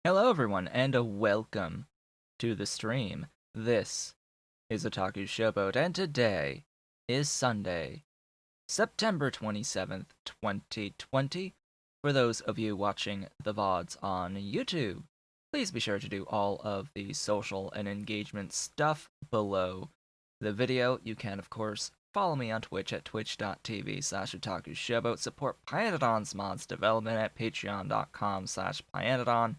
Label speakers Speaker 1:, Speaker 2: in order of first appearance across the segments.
Speaker 1: Hello, everyone, and a welcome to the stream. This is Otaku Showboat, and today is Sunday, September 27th, 2020. For those of you watching the VODs on YouTube, please be sure to do all of the social and engagement stuff below the video. You can, of course, follow me on Twitch at twitch.tv/otakushowboat, support Pyanodon's mods development at patreon.com/pyanodon,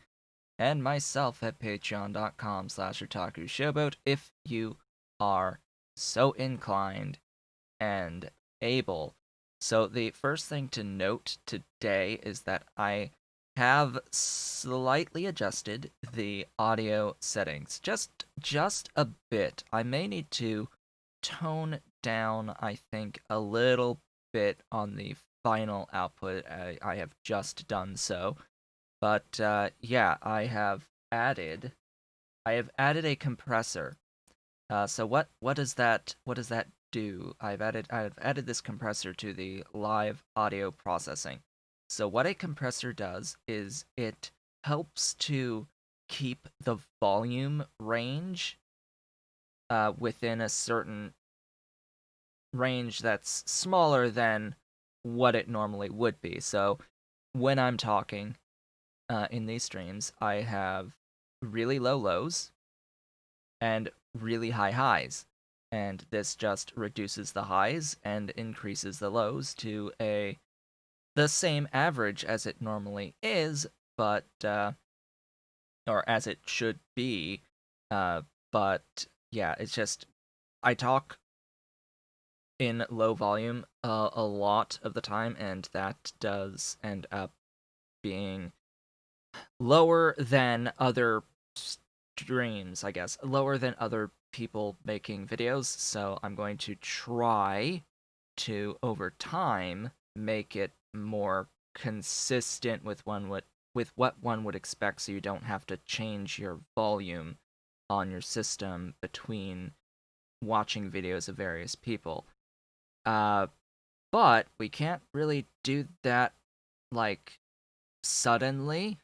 Speaker 1: and myself at patreon.com/otakushowboat if you are so inclined and able. So the first thing to note today is that I have slightly adjusted the audio settings just a bit. I may need to tone down, I think, a little bit on the final output. I have just done so. But yeah, I have added a compressor. So what does that do? I've added this compressor to the live audio processing. So what a compressor does is it helps to keep the volume range within a certain range that's smaller than what it normally would be. So when I'm talking in these streams, I have really low lows and really high highs. And this just reduces the highs and increases the lows to the same average as it normally is, but or as it should be. But yeah, it's just I talk in low volume a lot of the time, and that does end up being lower than other streams, I guess, lower than other people making videos. So I'm going to try to, over time, make it more consistent with what one would expect, so you don't have to change your volume on your system between watching videos of various people. Uh, but we can't really do that like suddenly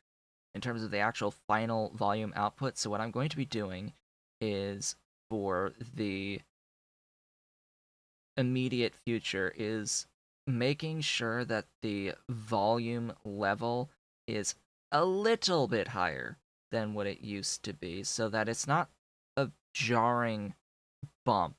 Speaker 1: in terms of the actual final volume output. So what I'm going to be doing is, for the immediate future, is making sure that the volume level is a little bit higher than what it used to be so that it's not a jarring bump.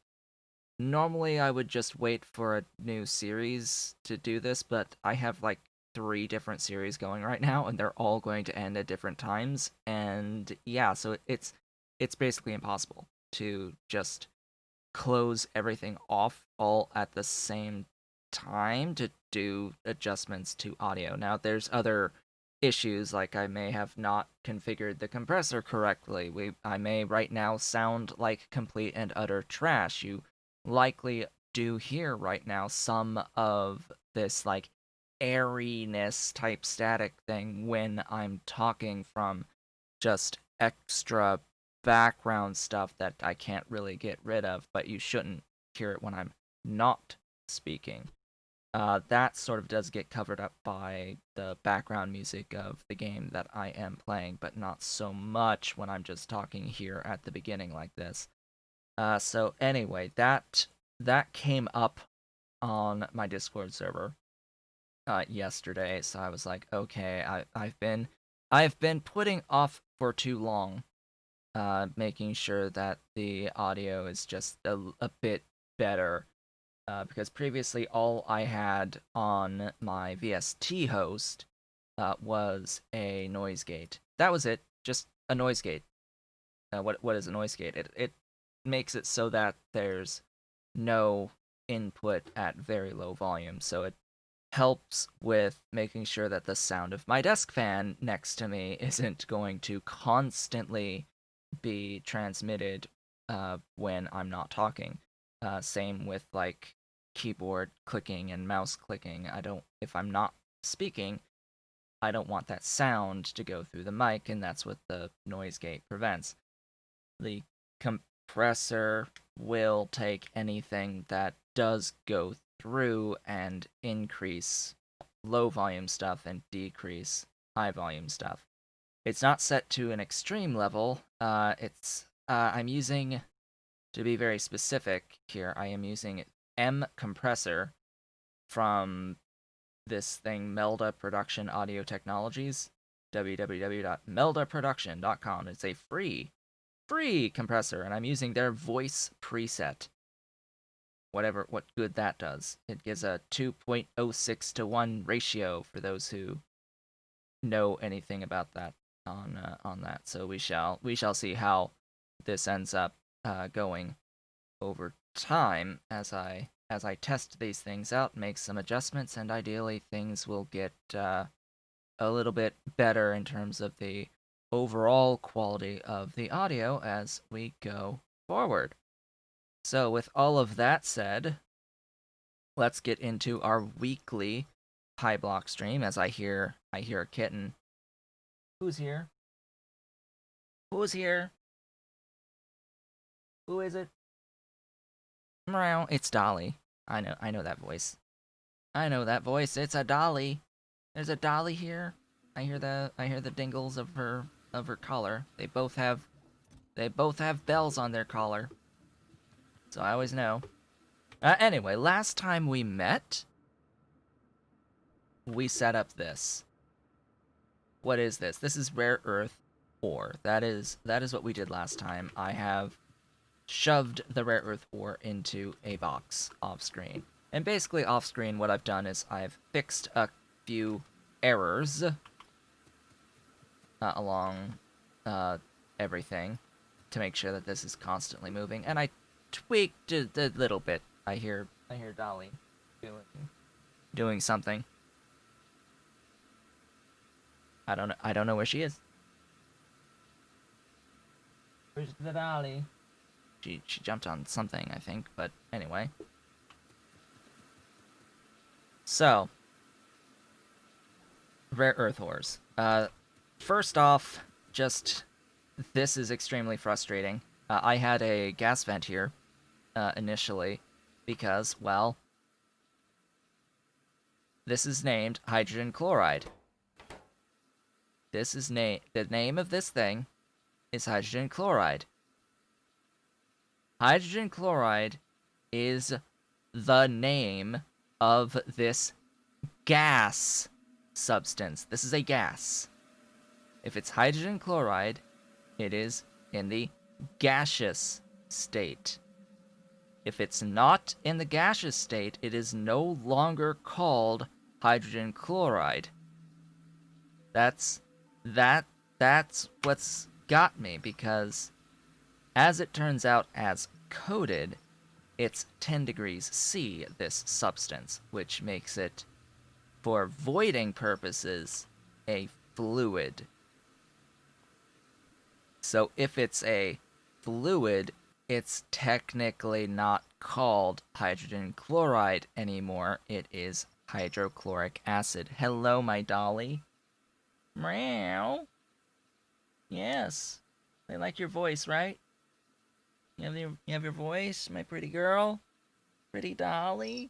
Speaker 1: Normally I would just wait for a new series to do this, but I have like three different series going right now, and they're all going to end at different times. And yeah, so it's basically impossible to just close everything off all at the same time to do adjustments to audio. Now, there's other issues, like I may have not configured the compressor correctly. I may right now sound like complete and utter trash. You likely do hear right now some of this like airiness type static thing when I'm talking from just extra background stuff that I can't really get rid of, but you shouldn't hear it when I'm not speaking. That sort of does get covered up by the background music of the game that I am playing, but not so much when I'm just talking here at the beginning like this. So anyway, that came up on my Discord server yesterday, so I was like, okay, I've been putting off for too long, making sure that the audio is just a bit better, because previously all I had on my VST host was a noise gate. That was it, just a noise gate. What is a noise gate? It makes it so that there's no input at very low volume, so it helps with making sure that the sound of my desk fan next to me isn't going to constantly be transmitted when I'm not talking. Same with like keyboard clicking and mouse clicking. If I'm not speaking, I don't want that sound to go through the mic, and that's what the noise gate prevents. The compressor will take anything that does go through and increase low volume stuff and decrease high volume stuff. It's not set to an extreme level. I'm using, to be very specific here, I am using M compressor from this thing, Melda Production Audio Technologies, www.meldaproduction.com. It's a free compressor, and I'm using their voice preset. What good that does. It gives a 2.06 to 1 ratio for those who know anything about that on that. So we shall see how this ends up going over time as I test these things out, make some adjustments, and ideally things will get a little bit better in terms of the overall quality of the audio as we go forward. So with all of that said, let's get into our weekly PyBlock stream. As I hear a kitten. Who's here? Who's here? Who is it? Meow. It's Dolly. I know that voice. I know that voice. It's a Dolly. There's a Dolly here. I hear the dingles of her collar. They both have bells on their collar. So I always know. Anyway, last time we met, we set up this. What is this? This is rare earth ore. That is what we did last time. I have shoved the rare earth ore into a box off screen. And basically off screen what I've done is I've fixed a few errors along everything to make sure that this is constantly moving, and I tweaked a little bit. I hear Dolly doing something. I don't know where she is. Where's the Dolly? She jumped on something, I think, but anyway. So, rare earth ores. First off, this is extremely frustrating. I had a gas vent here initially because, well, this is named hydrogen chloride. The name of this thing is hydrogen chloride. Hydrogen chloride is the name of this gas substance. This is a gas. If it's hydrogen chloride, it is in the gaseous state. If it's not in the gaseous state, it is no longer called hydrogen chloride. That's what's got me, because as it turns out, as coded, it's 10 degrees C, this substance, which makes it, for voiding purposes, a fluid. So if it's a fluid, it's technically not called hydrogen chloride anymore. It is hydrochloric acid. Hello, my dolly. Meow. Yes. They like your voice, right? You have your voice, my pretty girl? Pretty dolly?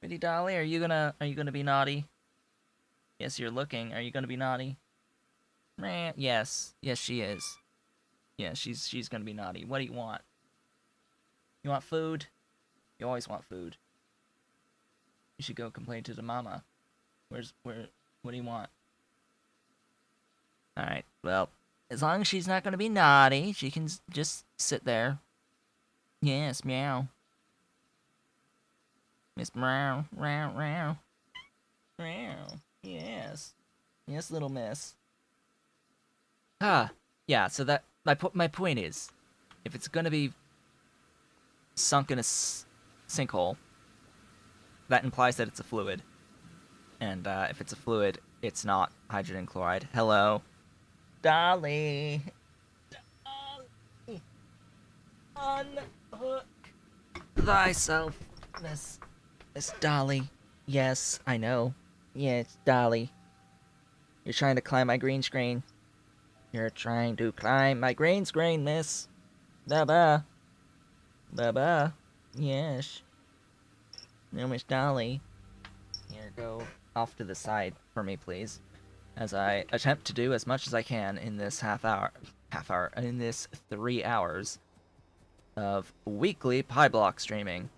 Speaker 1: Pretty dolly, are you gonna be naughty? Yes, you're looking. Are you gonna be naughty? Yes. Yes, she is. Yeah, she's gonna be naughty. What do you want? You want food? You always want food. You should go complain to the mama. What do you want? Alright, well, as long as she's not gonna be naughty, she can just sit there. Yes, meow. Miss Meow, meow, meow. Meow. Yes. Yes, little miss. Yeah, so that my point is, if it's gonna be sunk in a sinkhole, that implies that it's a fluid. And if it's a fluid, it's not hydrogen chloride. Hello. Dolly. Dolly. Unhook thyself, Miss Dolly. Yes, I know. Yeah, it's Dolly. You're trying to climb my green screen. You're trying to climb my green screen, miss. Ba-ba. Ba-ba. Yes. No, Miss Dolly. Here, go off to the side for me, please. as I attempt to do as much as I can in this in this 3 hours of weekly PyBlock streaming.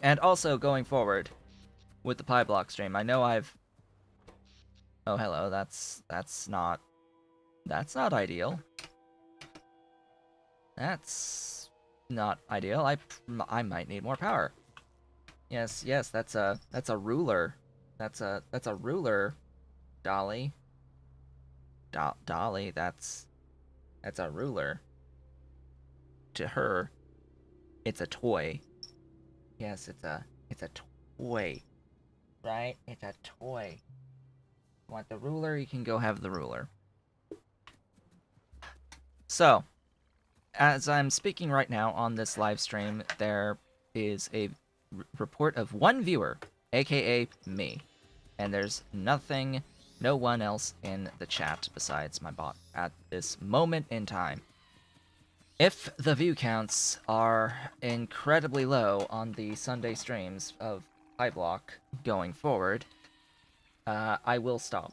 Speaker 1: And also going forward with the PyBlock stream. I know I've Oh, hello. That's not ideal. That's not ideal. I might need more power. Yes, yes, that's a ruler. That's a ruler, Dolly. Dolly, that's a ruler. To her, it's a toy. Yes, it's a toy. Right? It's a toy. You want the ruler, you can go have the ruler. So, as I'm speaking right now on this live stream, there is a report of one viewer, aka me. And there's no one else in the chat besides my bot at this moment in time. If the view counts are incredibly low on the Sunday streams of PyBlock going forward, I will stop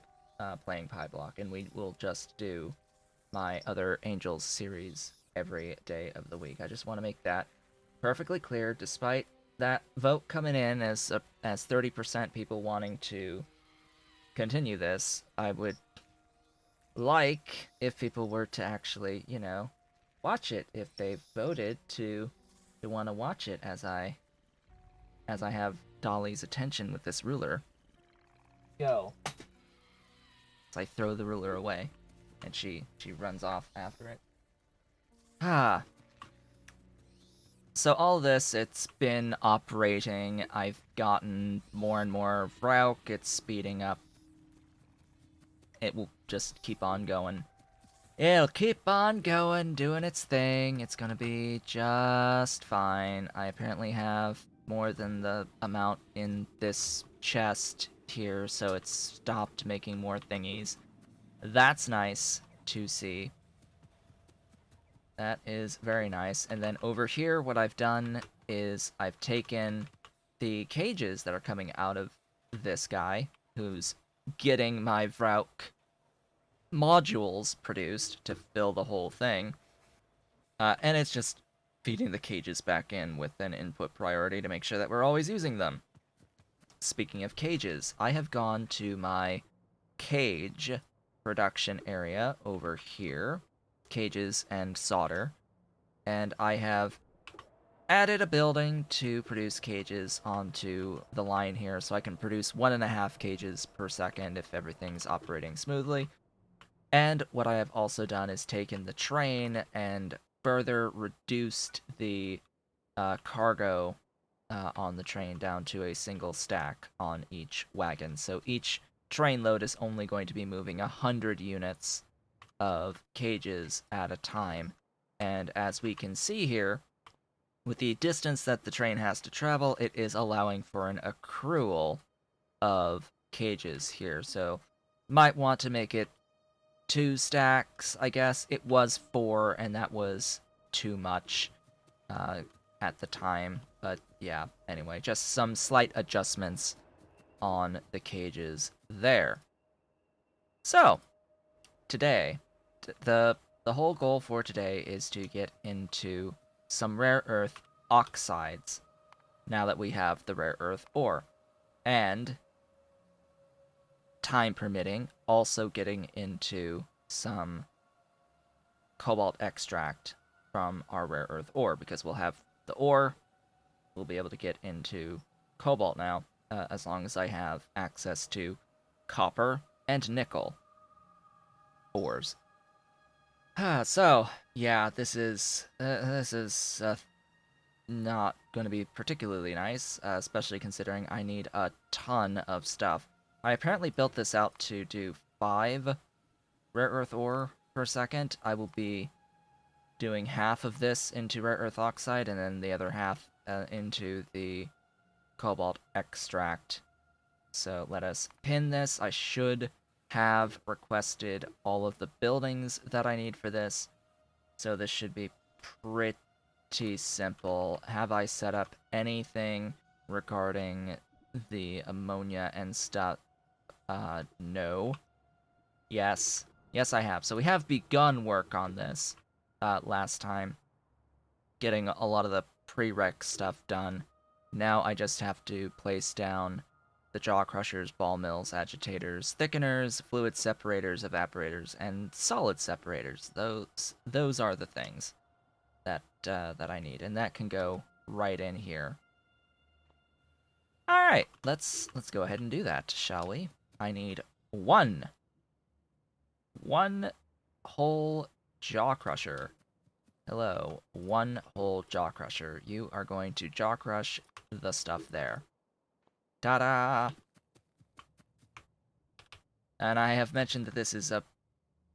Speaker 1: playing PyBlock, and we will just do my other Angels series every day of the week. I just want to make that perfectly clear, despite that vote coming in as 30% people wanting to continue this. I would like if people were to actually, watch it if they voted to want to watch it as I have Dolly's attention with this ruler. Go. As I throw the ruler away, and she runs off after it. Ah. So all this, it's been operating. I've gotten more and more Vrauk. It's speeding up. It will just keep on going. It'll keep on going, doing its thing. It's gonna be just fine. I apparently have more than the amount in this chest here, so it's stopped making more thingies. That's nice to see. That is very nice. And then over here, what I've done is I've taken the cages that are coming out of this guy, who's getting my Vrauk modules produced to fill the whole thing. And it's just feeding the cages back in with an input priority to make sure that we're always using them. Speaking of cages, I have gone to my cage production area over here, cages and solder, and I have added a building to produce cages onto the line here, so I can produce 1.5 cages per second if everything's operating smoothly. And what I have also done is taken the train and further reduced the cargo on the train down to a single stack on each wagon. So each train load is only going to be moving 100 units of cages at a time. And as we can see here, with the distance that the train has to travel, it is allowing for an accrual of cages here. So might want to make it 2 stacks, I guess. It was 4, and that was too much at the time. But yeah, anyway, just some slight adjustments on the cages there. So, today, the whole goal for today is to get into some rare earth oxides, now that we have the rare earth ore. And, time permitting, also getting into some cobalt extract from our rare earth ore, because we'll have the ore, we'll be able to get into cobalt now, as long as I have access to copper and nickel ores. So, yeah, this is not going to be particularly nice, especially considering I need a ton of stuff. I apparently built this out to do 5 rare earth ore per second. I will be doing half of this into rare earth oxide, and then the other half into the cobalt extract. So let us pin this. I should have requested all of the buildings that I need for this, so this should be pretty simple. Have I set up anything regarding the ammonia and stuff? No. Yes. Yes, I have. So we have begun work on this last time, getting a lot of the prereq stuff done. Now I just have to place down the jaw crushers, ball mills, agitators, thickeners, fluid separators, evaporators, and solid separators. Those are the things that I need, and that can go right in here. All right, let's go ahead and do that, shall we? I need one whole jaw crusher. Hello, one whole jaw crusher. You are going to jaw crush the stuff there. Ta-da! And I have mentioned that this is a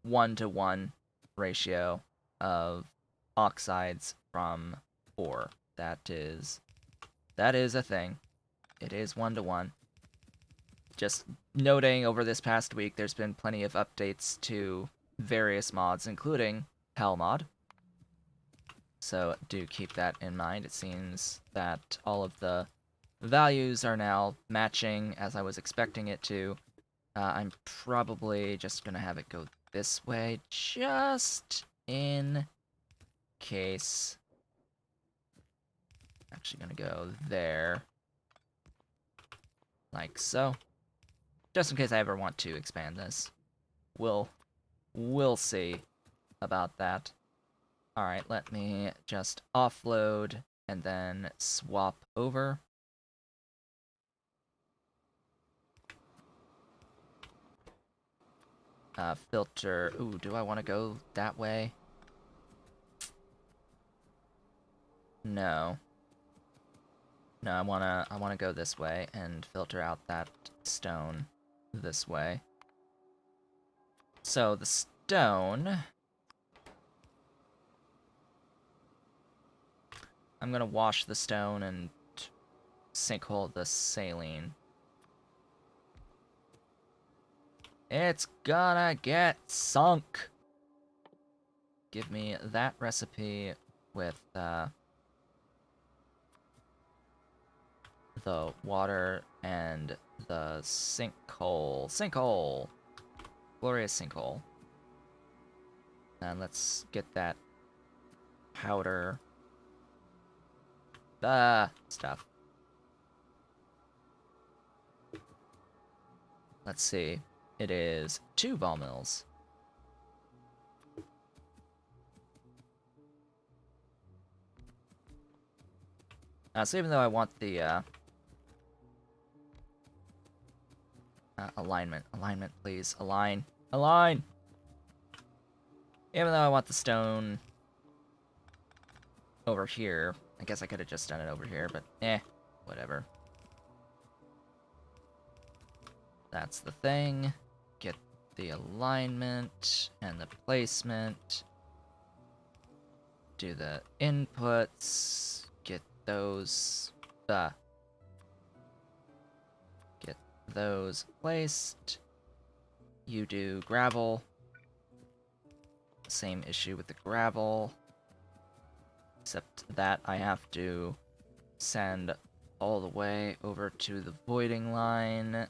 Speaker 1: 1-to-1 ratio of oxides from ore. That is a thing. It is 1-to-1. Just noting over this past week, there's been plenty of updates to various mods, including Hell mod. So do keep that in mind. It seems that all of the values are now matching as I was expecting it to. I'm probably just going to have it go this way, just in case. Actually going to go there, like so. Just in case I ever want to expand this. We'll see about that. Alright, let me just offload and then swap over. Filter. Ooh, do I want to go that way? No. No, I wanna go this way and filter out that stone this way. So the stone, I'm gonna wash the stone and sinkhole the saline. It's gonna get sunk. Give me that recipe with the water and the sinkhole. Sinkhole! Glorious sinkhole. And let's get that powder. Stuff. Let's see. It is 2 ball mills. So even though I want the alignment, please, align. Even though I want the stone over here, I guess I could have just done it over here, but whatever. That's the thing. Get the alignment and the placement. Do the inputs. Get those. Get those placed. You do gravel. Same issue with the gravel. Except that I have to send all the way over to the voiding line.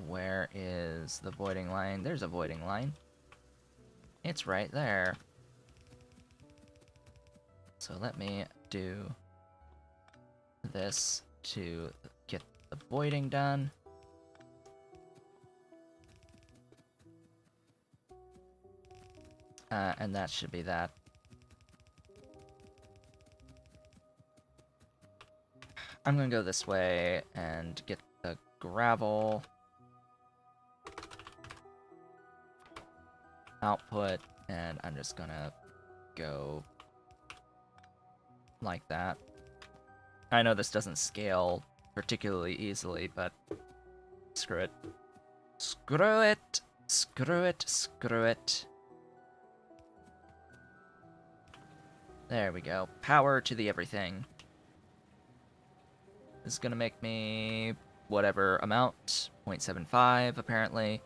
Speaker 1: Where is the voiding line? There's a voiding line. It's right there. So let me do this to get the voiding done. And that should be that. I'm gonna go this way and get the gravel. Output, and I'm just gonna go like that. I know this doesn't scale particularly easily, but screw it. Screw it! Screw it! Screw it! There we go. Power to the everything. This is gonna make me whatever amount, 0.75 apparently.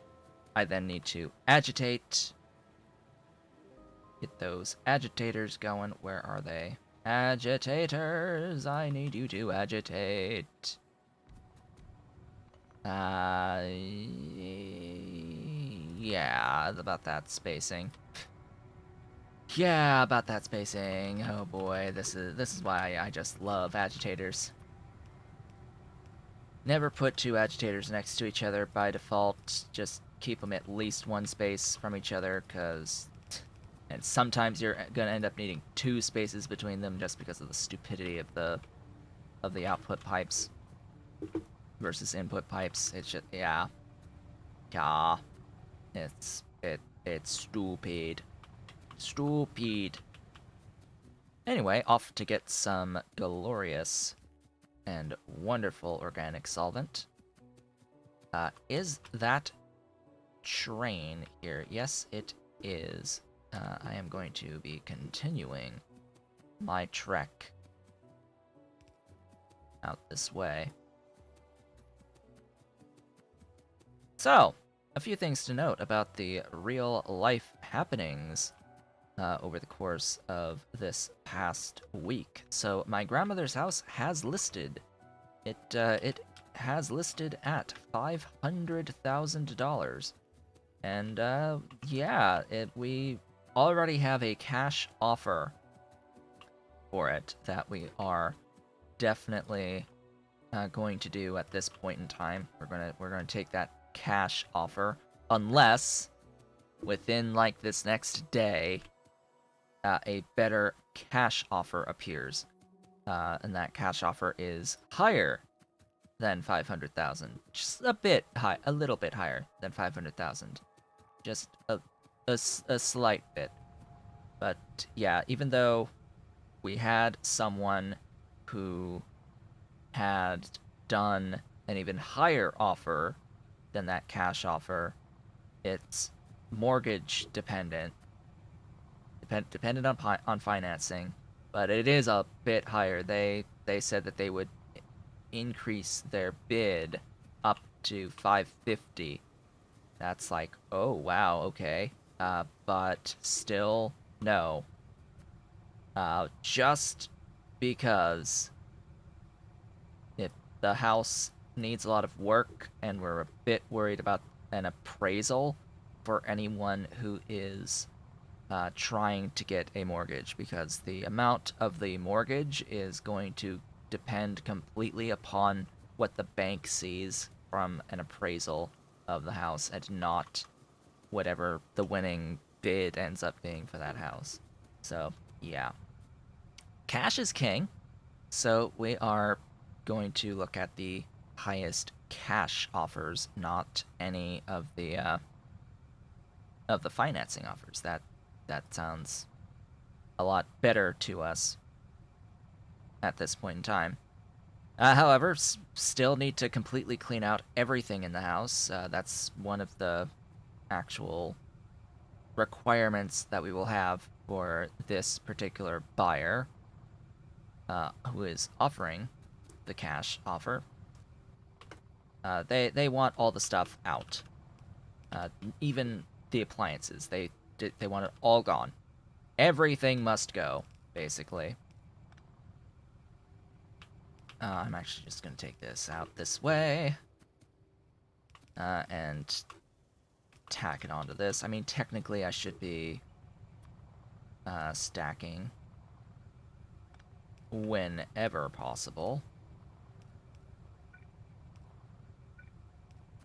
Speaker 1: I then need to agitate. Get those agitators going. Where are they? Agitators! I need you to agitate. Yeah, about that spacing. Yeah, about that spacing. Oh boy, this is why I just love agitators. Never put two agitators next to each other by default. Just keep them at least one space from each other, and sometimes you're gonna end up needing two spaces between them just because of the stupidity of the output pipes versus input pipes. It's just yeah, it's stupid, stupid. Anyway, off to get some glorious and wonderful organic solvent. Is that train here? Yes, it is. I am going to be continuing my trek out this way. So, a few things to note about the real life happenings over the course of this past week. So, my grandmother's house has listed. It has listed at $500,000. And yeah, we already have a cash offer for it that we are definitely going to do at this point in time. We're gonna take that cash offer, unless within like this next day, a better cash offer appears, and that cash offer is higher than 500,000, just a bit high, a little bit higher than 500,000, just a slight bit. But yeah, even though we had someone who had done an even higher offer than that cash offer, it's mortgage dependent on financing, but it is a bit higher. They said that they would increase their bid up to 550. That's like, oh wow, okay. But still no. Just because if the house needs a lot of work and we're a bit worried about an appraisal for anyone who is trying to get a mortgage, because the amount of the mortgage is going to depend completely upon what the bank sees from an appraisal of the house, and not whatever the winning bid ends up being for that house. So, yeah. Cash is king, so we are going to look at the highest cash offers, not any of the financing offers. That sounds a lot better to us at this point in time. However, still need to completely clean out everything in the house. That's one of the actual requirements that we will have for this particular buyer, who is offering the cash offer. They want all the stuff out, even the appliances. They want it all gone. Everything must go, basically. I'm actually just gonna take this out this way, and tack it onto this. I mean, technically, I should be stacking whenever possible.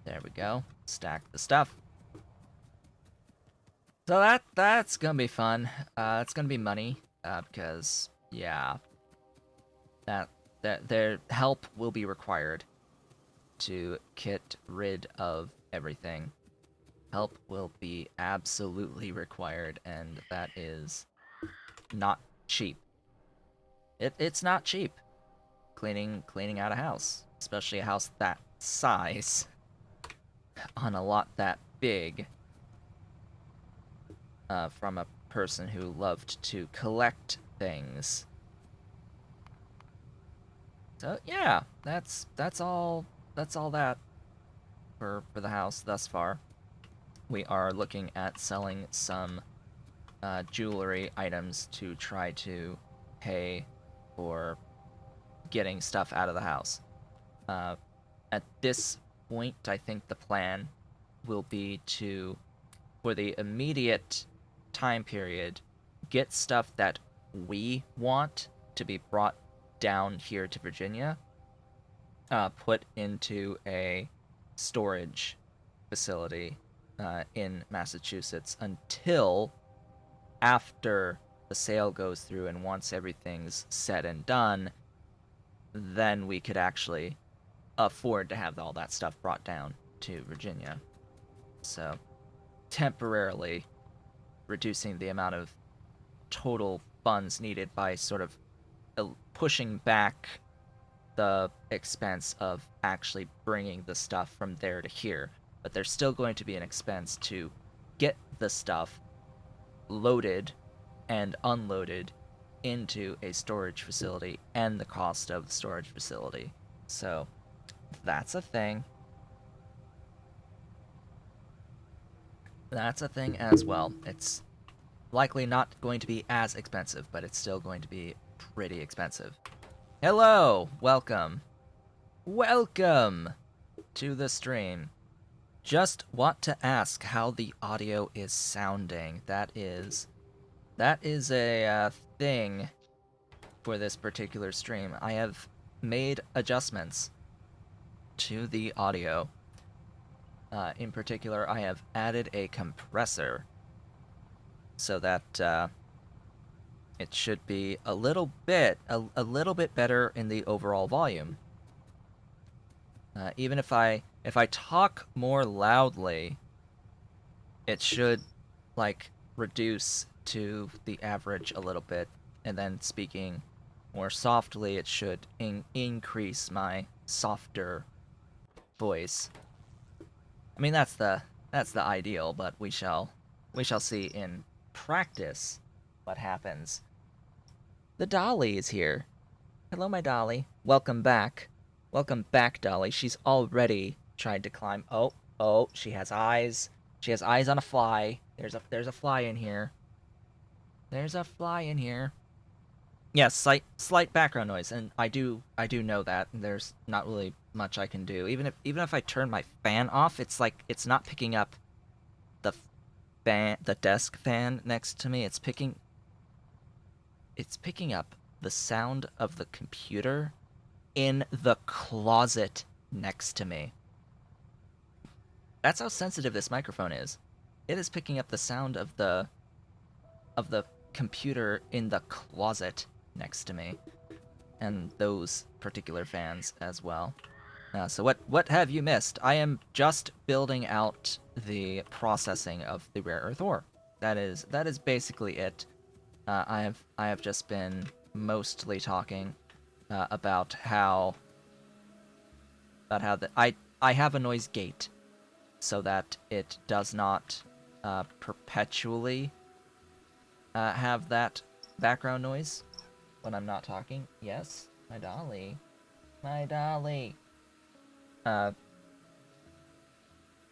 Speaker 1: There we go. Stack the stuff. So that's gonna be fun. It's gonna be money, because yeah, that their help will be required to get rid of everything. Help will be absolutely required, and that is not cheap. It's not cheap cleaning out a house, especially a house that size on a lot that big, from a person who loved to collect things. So yeah, that's all that for the house thus far. We are looking at selling some jewelry items to try to pay for getting stuff out of the house. At this point, I think the plan will be to for the immediate time period, get stuff that we want to be brought down here to Virginia, put into a storage facility in Massachusetts until after the sale goes through, and once everything's said and done, then we could actually afford to have all that stuff brought down to Virginia. So, temporarily reducing the amount of total funds needed by sort of pushing back the expense of actually bringing the stuff from there to here. But there's still going to be an expense to get the stuff loaded and unloaded into a storage facility and the cost of the storage facility. So that's a thing. That's a thing as well. It's likely not going to be as expensive, but it's still going to be pretty expensive. Hello! Welcome. Welcome to the stream. Just want to ask how the audio is sounding. That is a thing for this particular stream. I have made adjustments to the audio. In particular, I have added a compressor so that it should be a little bit better in the overall volume. Even if I talk more loudly, it should like reduce to the average a little bit, and then speaking more softly, it should increase my softer voice. I mean, that's the ideal, but we shall see in practice what happens. The Dolly is here. Hello, my Dolly. Welcome back. Welcome back, Dolly. She's already tried to climb. Oh, she has eyes. She has eyes on a fly. There's a fly in here. There's a fly in here. Yes, slight background noise, and I do know that. There's not really much I can do. Even if I turn my fan off, it's like it's not picking up the desk fan next to me. It's picking up the sound of the computer in the closet next to me. That's how sensitive this microphone is. It is picking up the sound of the computer in the closet next to me, and those particular fans as well. So what have you missed? I am just building out the processing of the rare earth ore. That is basically it. I have just been mostly talking about how I have a noise gate so that it does not perpetually have that background noise when I'm not talking. Yes, my Dolly. My Dolly.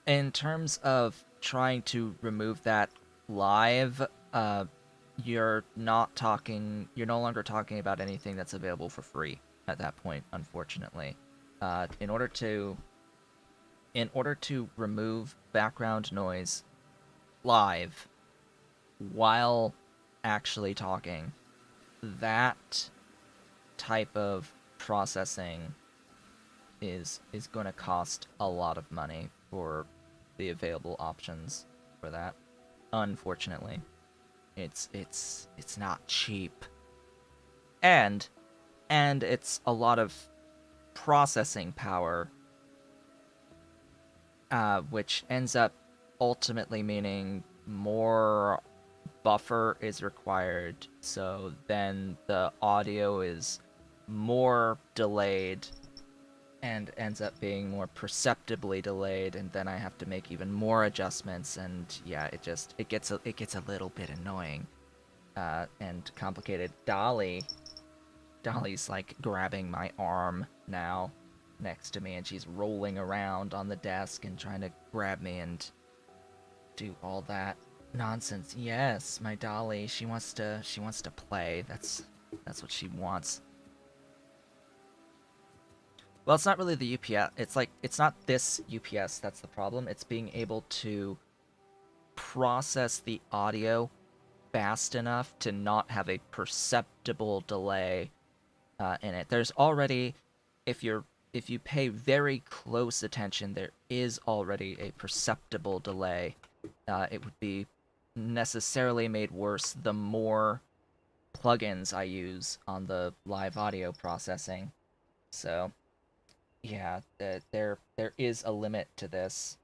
Speaker 1: In terms of trying to remove that live, you're no longer talking about anything that's available for free at that point, unfortunately. In order to remove background noise live while actually talking, that type of processing is going to cost a lot of money for the available options for that. Unfortunately, it's not cheap, and it's a lot of processing power, which ends up ultimately meaning more buffer is required, so then the audio is more delayed and ends up being more perceptibly delayed, and then I have to make even more adjustments, and yeah, it gets a little bit annoying and complicated. Dolly's like grabbing my arm now next to me, and she's rolling around on the desk and trying to grab me and do all that nonsense. Yes, my Dolly, she wants to play. That's what she wants. Well, it's not really the UPS. It's not this UPS that's the problem. It's being able to process the audio fast enough to not have a perceptible delay in it. There's already, if you pay very close attention, there is already a perceptible delay. It would be necessarily made worse the more plugins I use on the live audio processing. So yeah, there is a limit to this,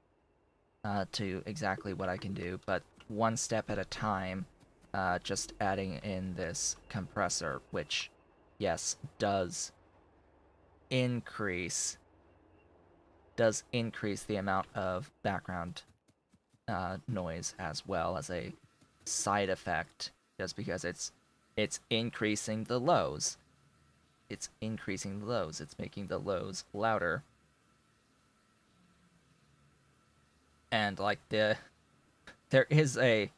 Speaker 1: to exactly what I can do, but one step at a time. Just adding in this compressor, which, yes, increase does increase the amount of background noise as well as a side effect, just because it's increasing the lows. It's increasing the lows. It's making the lows louder. And like there is a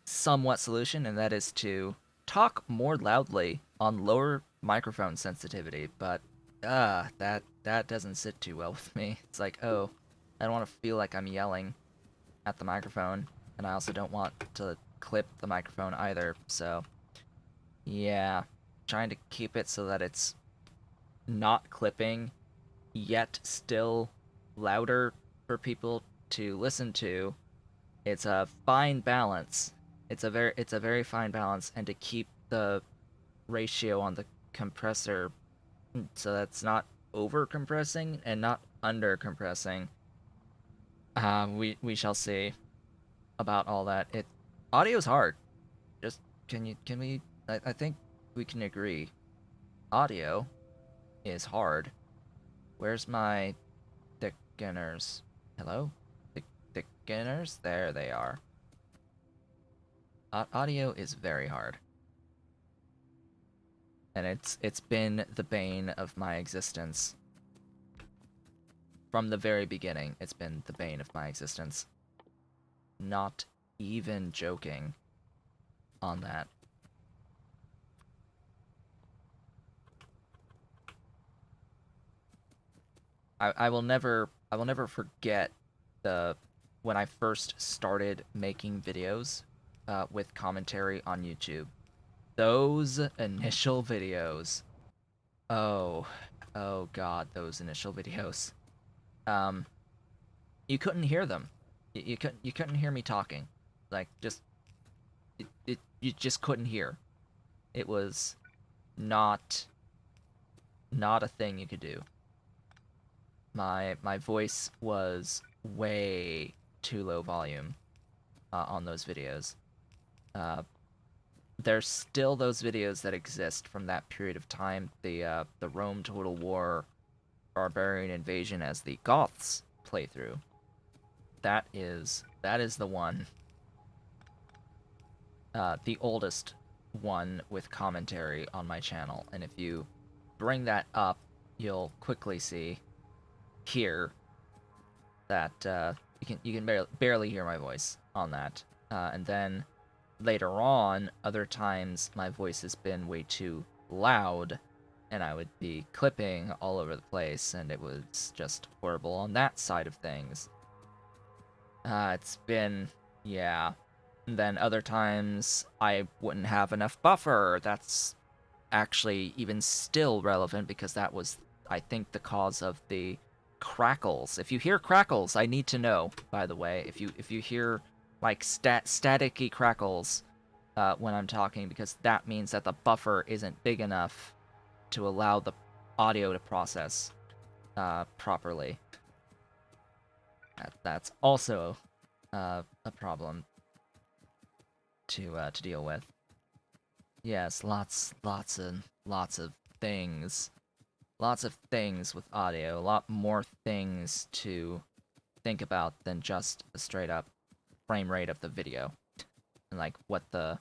Speaker 1: somewhat solution, and that is to talk more loudly on lower microphone sensitivity, but that doesn't sit too well with me. It's like, oh, I don't want to feel like I'm yelling at the microphone, and I also don't want to clip the microphone either. So yeah, trying to keep it so that it's not clipping, yet still louder for people to listen to. It's a fine balance. It's a very fine balance, and to keep the ratio on the compressor so that's not over compressing and not under compressing. We shall see about all that. Audio's hard. Just can we I think we can agree. Audio is hard. Where's my thickeners? Hello? Thickeners? There they are. Audio is very hard. And it's been the bane of my existence. From the very beginning, it's been the bane of my existence. Not even joking on that. I will never forget the when I first started making videos with commentary on YouTube. Those initial videos. Oh, oh God, those initial videos. Um, you couldn't hear them. You couldn't hear me talking. Like just you just couldn't hear. It was not not a thing you could do. My voice was way too low volume on those videos. Uh, there's still those videos that exist from that period of time. The Rome Total War Barbarian Invasion as the Goths playthrough. That is the one. The oldest one with commentary on my channel, and if you bring that up, you'll quickly see here that you can barely hear my voice on that. And then later on, other times my voice has been way too loud, and I would be clipping all over the place, and it was just horrible on that side of things. It's been, yeah. And then other times I wouldn't have enough buffer. That's actually even still relevant because that was, I think, the cause of the crackles. If you hear crackles, I need to know, by the way. If you hear like staticky crackles when I'm talking, because that means that the buffer isn't big enough to allow the audio to process properly. That's also a problem to deal with. Yes, lots of things. Lots of things with audio. A lot more things to think about than just the straight up frame rate of the video. And like what the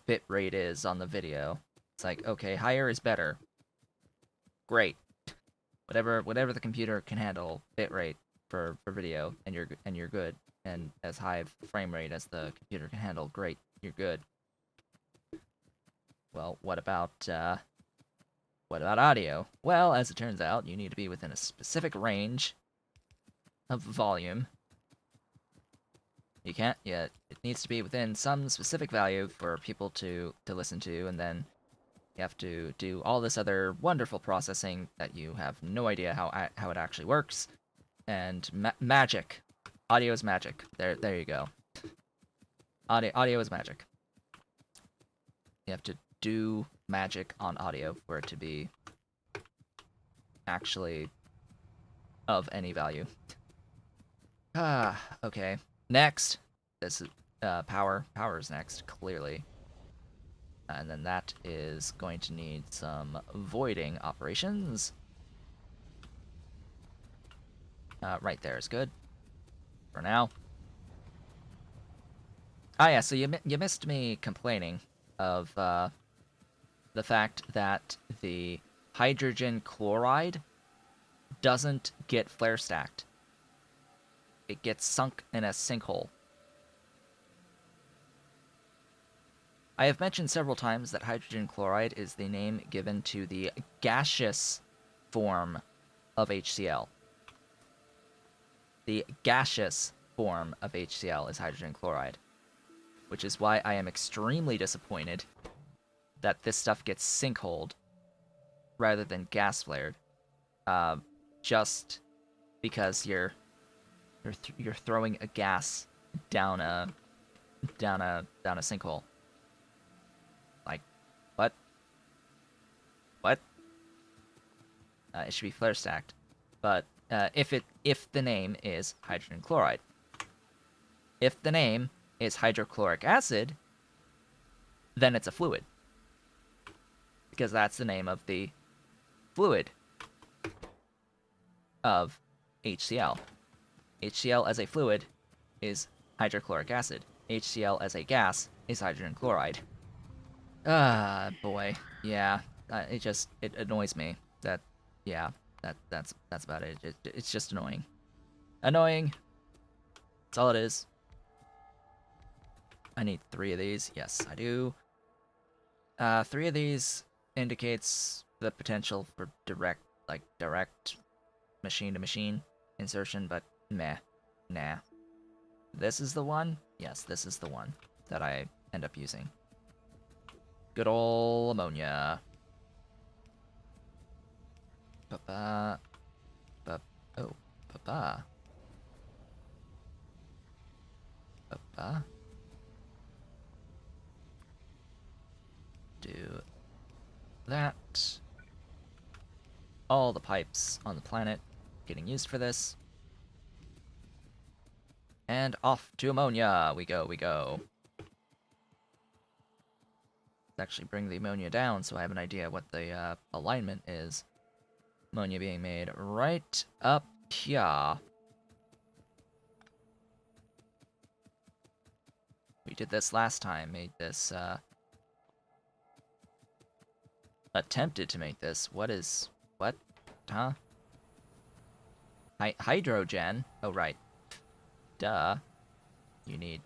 Speaker 1: bit rate is on the video. It's like, okay, higher is better. Great. Whatever the computer can handle bit rate for video, and you're good. And as high of frame rate as the computer can handle, great, you're good. Well, what about audio? Well, as it turns out, you need to be within a specific range of volume You can't yet. It needs to be within some specific value for people to listen to, and then you have to do all this other wonderful processing that you have no idea how it actually works. And magic, audio is magic. There you go. Audio is magic. You have to do magic on audio for it to be actually of any value. Okay. Next, this is power. Power is next, clearly. And then that is going to need some voiding operations. Right there is good for now. Ah, yeah. So you missed me complaining of the fact that the hydrogen chloride doesn't get flare stacked. It gets sunk in a sinkhole. I have mentioned several times that hydrogen chloride is the name given to the gaseous form of HCl. The gaseous form of HCl is hydrogen chloride, which is why I am extremely disappointed that this stuff gets sinkholed rather than gas flared. Just because you're throwing a gas down a sinkhole. Like, what? What? It should be flare stacked. But if the name is hydrogen chloride, if the name is hydrochloric acid, then it's a fluid, because that's the name of the fluid of HCl. HCl as a fluid is hydrochloric acid. HCl as a gas is hydrogen chloride. Ah, boy. Yeah. It annoys me that, yeah, that's about it. It's just annoying. Annoying. That's all it is. I need 3 of these. Yes, I do. 3 of these indicates the potential for direct machine-to-machine insertion, but meh. Nah. This is the one? Yes, this is the one that I end up using. Good ol' ammonia. Ba-ba. Oh, ba-ba. Ba-ba. Do that. All the pipes on the planet getting used for this. And off to ammonia we go. Let's actually bring the ammonia down so I have an idea what the alignment is. Ammonia being made right up here. We did this last time, made this, attempted to make this. What? Huh? Hydrogen? Oh, right. Duh. You need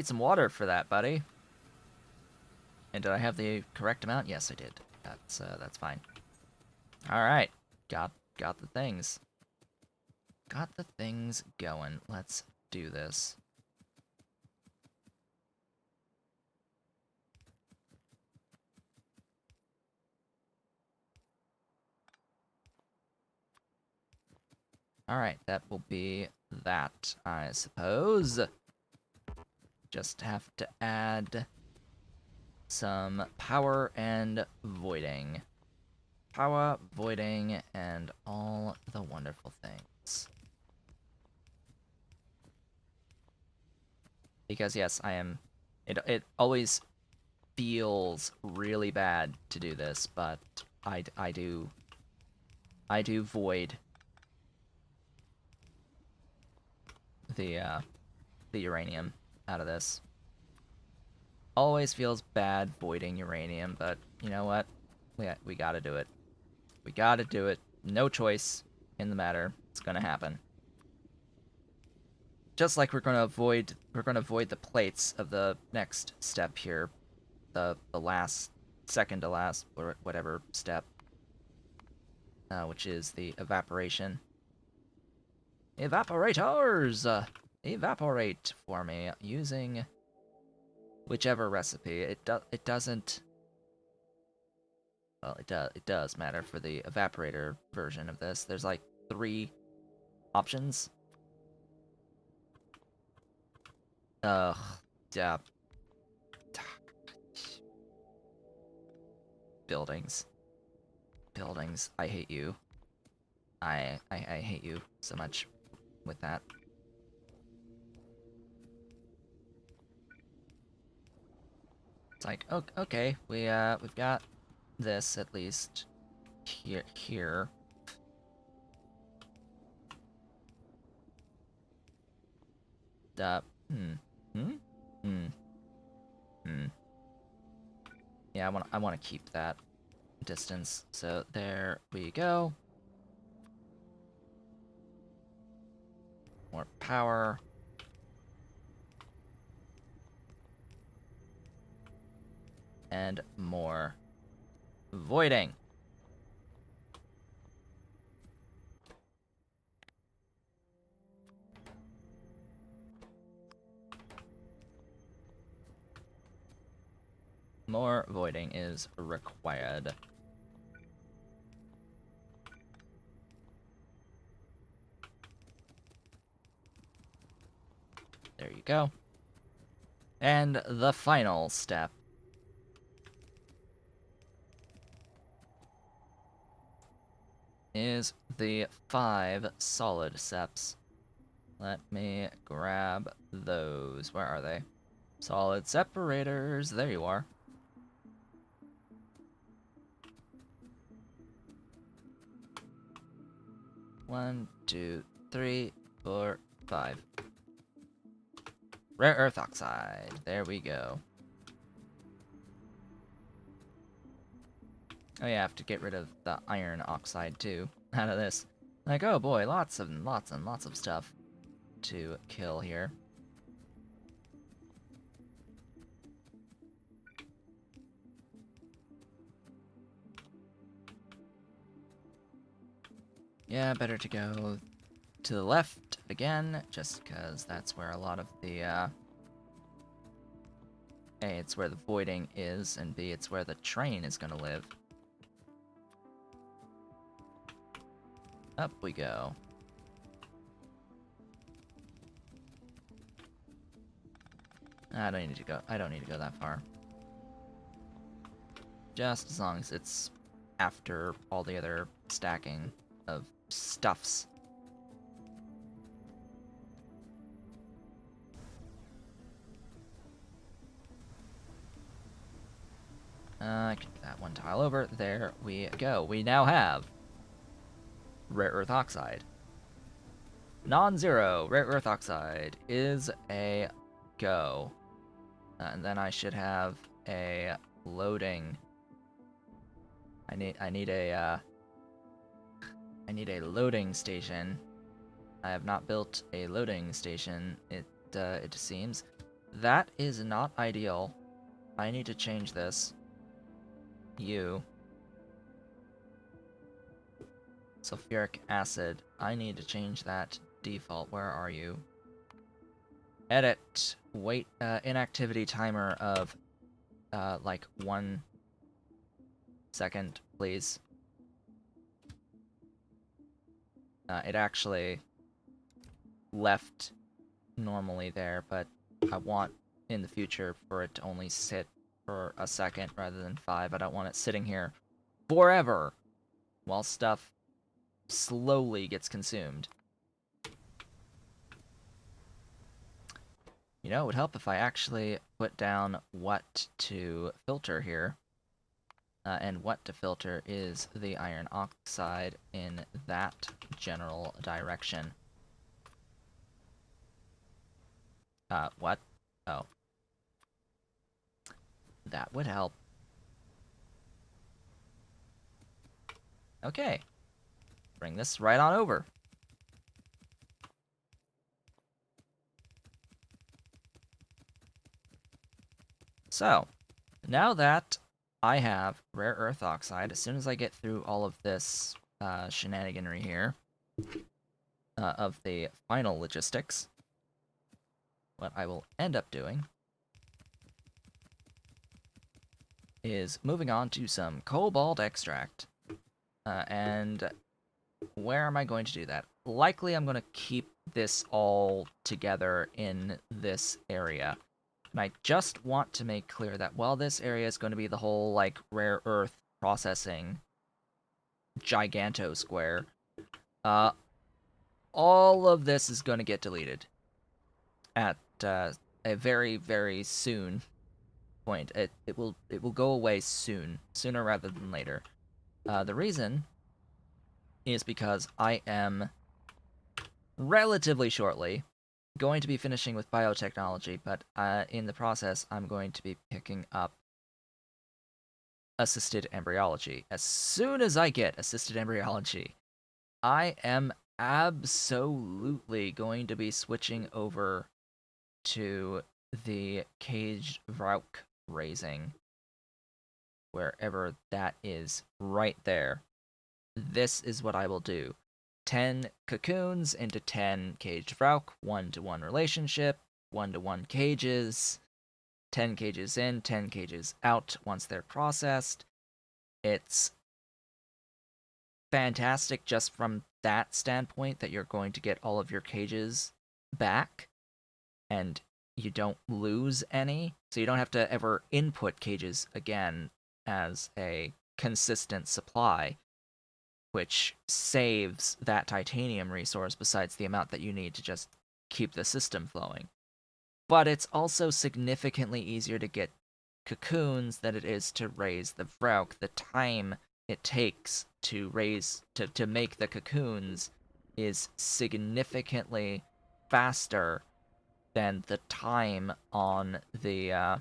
Speaker 1: some water for that, buddy. And did I have the correct amount? Yes, I did. That's fine. Alright. Got the things. Got the things going. Let's do this. Alright, that will be that, I suppose. Just have to add some power and voiding. Power, voiding, and all the wonderful things. Because yes, I am... It always feels really bad to do this, but I do void the uranium out of this. Always feels bad voiding uranium, but you know what? We gotta do it. We gotta do it. No choice in the matter. It's gonna happen. Just like we're gonna void the plates of the next step here, the last, second to last, or whatever step, which is the evaporation. Evaporators! evaporate for me using whichever recipe. It doesn't. Well, it does matter for the evaporator version of this. There's like 3 options. Ugh, yeah. Buildings. Buildings. I hate you. I hate you so much with that. It's like, okay, we've got this at least here. Uh, hmm, hmm, hmm, hmm. Yeah, I want to keep that distance. So there we go. More power. And more voiding. More voiding is required. There you go. And the final step is the 5 solid steps. Let me grab those. Where are they? Solid separators. There you are. One, two, three, 4, 5. Rare earth oxide. There we go. Oh yeah, I have to get rid of the iron oxide too out of this. Like, oh boy, lots and lots and lots of stuff to kill here. Yeah, better to go to the left again, just because that's where a lot of the, A, it's where the voiding is, and B, it's where the train is gonna live. Up we go. I don't need to go that far. Just as long as it's after all the other stacking of stuffs. I can do that one tile over. There we go. We now have rare earth oxide. Non-zero rare earth oxide is a go. And then I should have a loading. I need a loading station. I have not built a loading station. It seems that is not ideal. I need to change this. You. Sulfuric acid. I need to change that default. Where are you? Edit. Wait. Inactivity timer of like 1 second, please. It actually left normally there, but I want in the future for it to only sit for a second rather than 5. I don't want it sitting here forever while stuff slowly gets consumed. You know, it would help if I actually put down what to filter here. And what to filter is the iron oxide in that general direction. What? Oh. That would help. Okay. Bring this right on over. So, now that I have rare earth oxide, as soon as I get through all of this shenaniganry here, of the final logistics, what I will end up doing is moving on to some cobalt extract. And where am I going to do that? Likely I'm going to keep this all together in this area. And I just want to make clear that while this area is going to be the whole, like, rare earth processing giganto square, uh, all of this is going to get deleted at a very, very soon point. It will go away soon, sooner rather than later. The reason is because I am relatively shortly going to be finishing with biotechnology, but in the process, I'm going to be picking up assisted embryology. As soon as I get assisted embryology, I am absolutely going to be switching over to the caged Vrauk raising, wherever that is, right there. This is what I will do. 10 cocoons into 10 caged Vrauk, 1-to-1 relationship, 1-to-1 cages, 10 cages in, 10 cages out once they're processed. It's fantastic just from that standpoint that you're going to get all of your cages back and you don't lose any, so you don't have to ever input cages again as a consistent supply, which saves that titanium resource besides the amount that you need to just keep the system flowing. But it's also significantly easier to get cocoons than it is to raise the Vrauk. The time it takes to make the cocoons is significantly faster than the time on the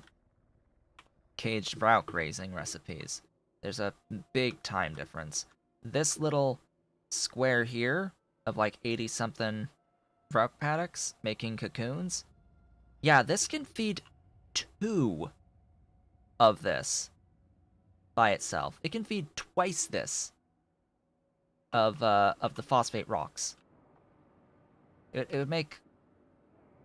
Speaker 1: caged Vrauk raising recipes. There's a big time difference. This little square here of like 80 something Vrauk paddocks making cocoons, yeah, this can feed 2 of this by itself. It can feed twice this of the phosphate rocks. It would make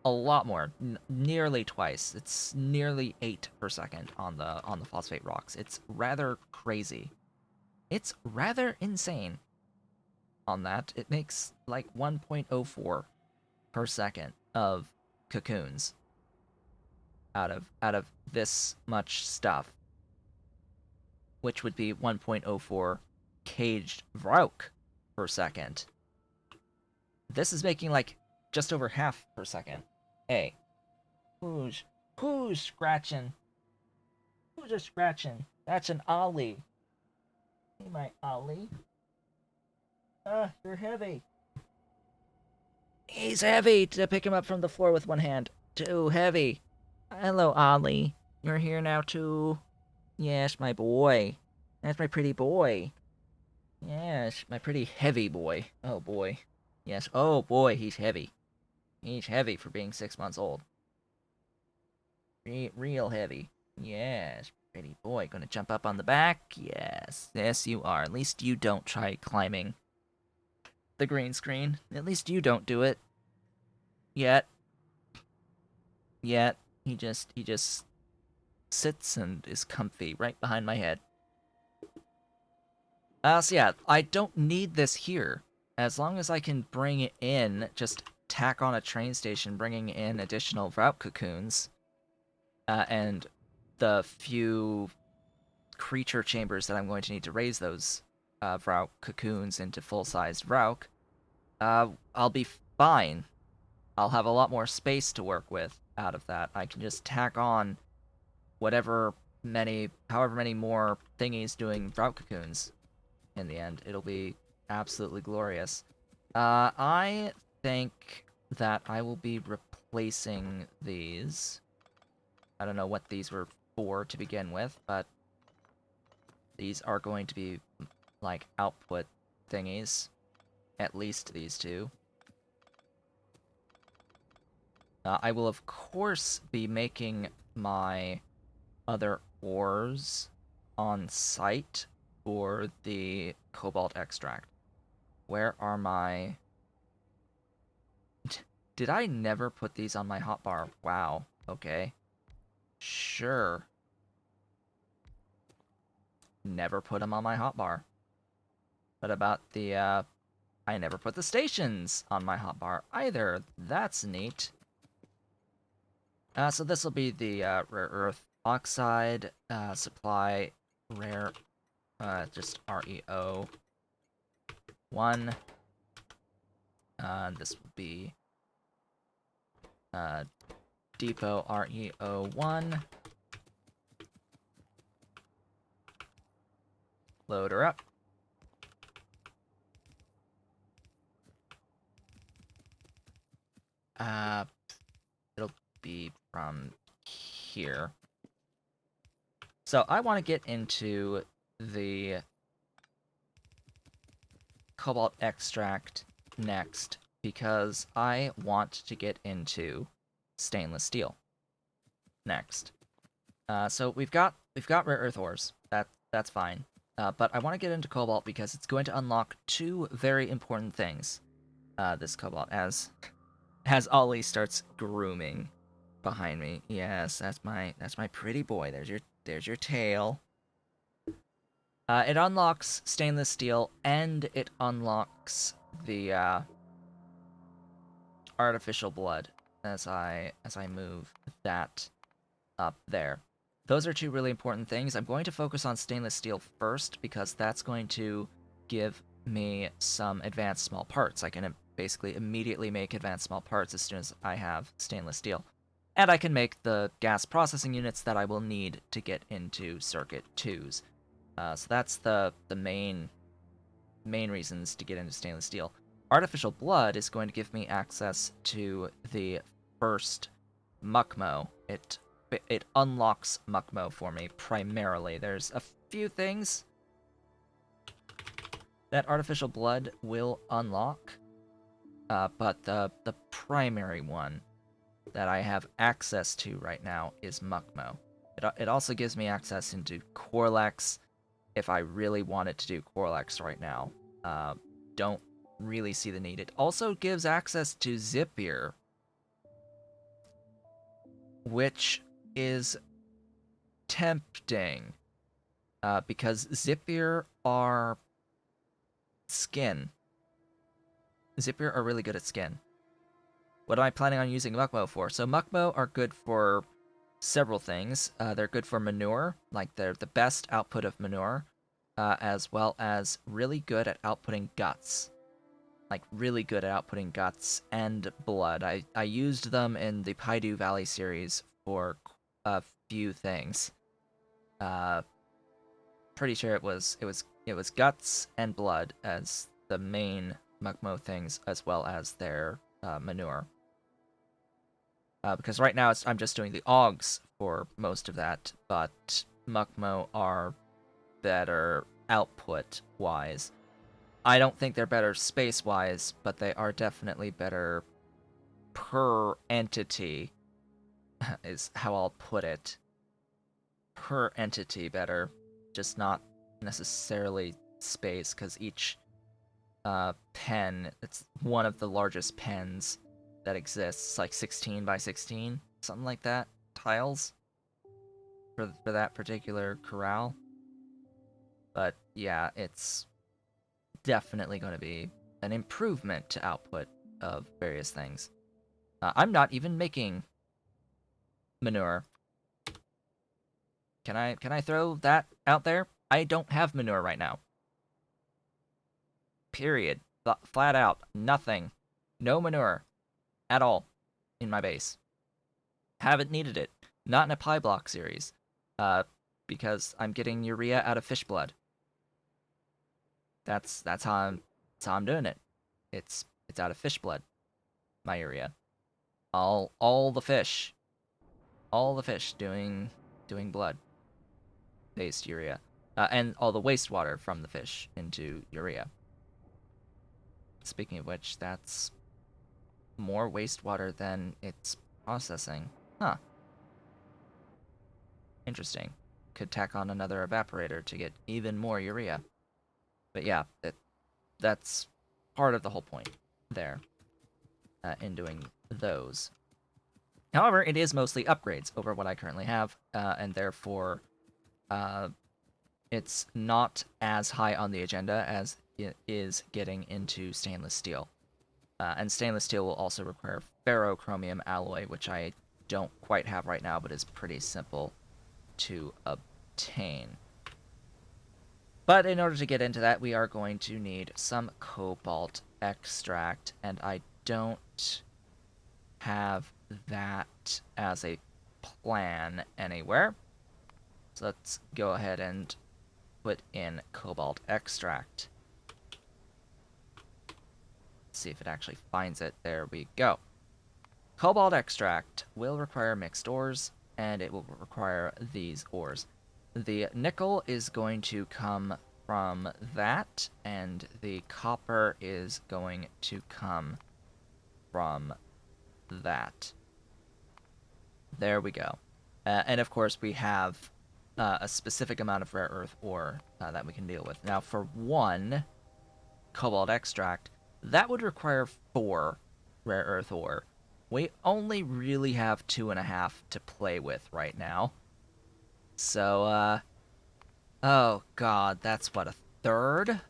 Speaker 1: a lot more, nearly twice. It's nearly 8 per second on the phosphate rocks. It's rather crazy. It's rather insane on that. It makes like 1.04 per second of cocoons out of this much stuff, which would be 1.04 caged Vrauk per second. This is making like just over half per second. Hey, who's scratching? Who's a scratching? That's an ollie. Hey, my ollie. You're heavy. He's heavy to pick him up from the floor with one hand. Too heavy. Hello, Ollie. You're here now too. Yes, my boy. That's my pretty boy. Yes, my pretty heavy boy. Oh boy. Yes. Oh boy, he's heavy. He's heavy for being 6 months old. Real heavy. Yes, pretty boy. Gonna jump up on the back? Yes. Yes, you are. At least you don't try climbing the green screen. At least you don't do it. Yet. Yet. He just sits and is comfy right behind my head. So yeah, I don't need this here. As long as I can bring it in, just tack on a train station, bringing in additional Vrauk cocoons, and the few creature chambers that I'm going to need to raise those Vrauk cocoons into full-sized Vrauk, I'll be fine. I'll have a lot more space to work with out of that. I can just tack on however many more thingies doing Vrauk cocoons in the end. It'll be absolutely glorious. I think that I will be replacing these. I don't know what these were for to begin with, but these are going to be like output thingies. At least these two. I will of course be making my other ores on site for the cobalt extract. Where are my... Did I never put these on my hotbar? Wow. Okay. Sure. Never put them on my hotbar. What about the, I never put the stations on my hotbar either. That's neat. So this will be the rare earth oxide supply rare, just REO 1. This will be depot REO 1. Load her up. It'll be from here. So I want to get into the cobalt extract next because I want to get into stainless steel next. So we've got rare earth ores. That's fine. But I want to get into cobalt because it's going to unlock two very important things. This cobalt as Ollie starts grooming behind me. Yes, that's my pretty boy. There's your tail. It unlocks stainless steel and it unlocks the artificial blood as I move that up there. Those are two really important things. I'm going to focus on stainless steel first because that's going to give me some advanced small parts. I can basically immediately make advanced small parts as soon as I have stainless steel. And I can make the gas processing units that I will need to get into Circuit 2s. So that's the main reasons to get into stainless steel. Artificial blood is going to give me access to the first Muckmo. It unlocks Muckmo for me primarily. There's a few things that artificial blood will unlock, but the primary one that I have access to right now is Muckmo. It also gives me access into Corlex if I really wanted to do Corlex right now. Don't really see the need. It also gives access to Zipier, which is tempting, because Zipier are skin. Zipier are really good at skin. What am I planning on using Muckmo for? So Muckmo are good for several things. They're good for manure, like they're the best output of manure, as well as really good at outputting guts. Like, really good at outputting guts and blood. I used them in the Paidu Valley series for a few things. Pretty sure it was guts and blood as the main Muckmo things, as well as their manure. Because right now I'm just doing the Augs for most of that, but Muckmo are better output-wise. I don't think they're better space-wise, but they are definitely better per entity, is how I'll put it. Per entity better, just not necessarily space, because each pen, it's one of the largest pens that exists, like 16 by 16, something like that, tiles for that particular corral. But yeah, it's definitely going to be an improvement to output of various things. I'm not even making manure. Can I throw that out there? I don't have manure right now. Period. Flat out. Nothing. No manure. At all. In my base. Haven't needed it. Not in a PyBlock series. Because I'm getting urea out of fish blood. That's how I'm doing it. It's out of fish blood. My urea. All the fish. All the fish doing blood based urea. And all the wastewater from the fish into urea. Speaking of which, that's more wastewater than it's processing. Huh. Interesting. Could tack on another evaporator to get even more urea. But yeah, that's part of the whole point there. in doing those. However, it is mostly upgrades over what I currently have, and therefore it's not as high on the agenda as it is getting into stainless steel. And stainless steel will also require ferrochromium alloy, which I don't quite have right now, but is pretty simple to obtain. But in order to get into that, we are going to need some cobalt extract, and I don't have that as a plan anywhere. So let's go ahead and put in cobalt extract. See if it actually finds it. There we go. Cobalt extract will require mixed ores, and it will require these ores. The nickel is going to come from that, and the copper is going to come from that. There we go. And of course, we have a specific amount of rare earth ore that we can deal with. Now, for one cobalt extract, that would require 4 rare earth ore. We only really have 2.5 to play with right now. So, oh god, that's what, a third?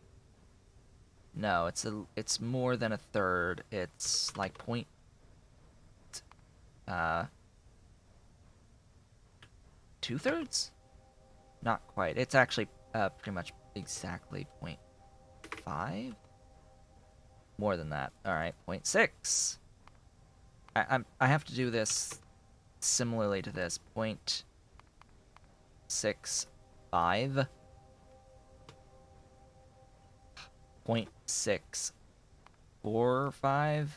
Speaker 1: No, it's more than a third. It's like point... 2/3? Not quite. It's actually pretty much exactly 0.5? More than that. Alright, 0.6. I have to do this similarly to this. 0.65. 0.645.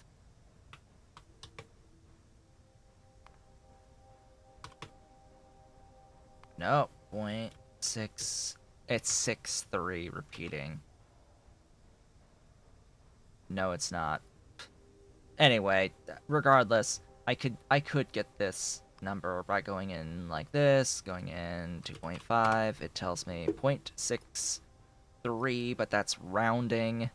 Speaker 1: No, 0.6. It's 6.3 repeating. No, it's not. Anyway, regardless, I could get this number by going in like this, going in 2.5. It tells me 0.63, but that's rounding.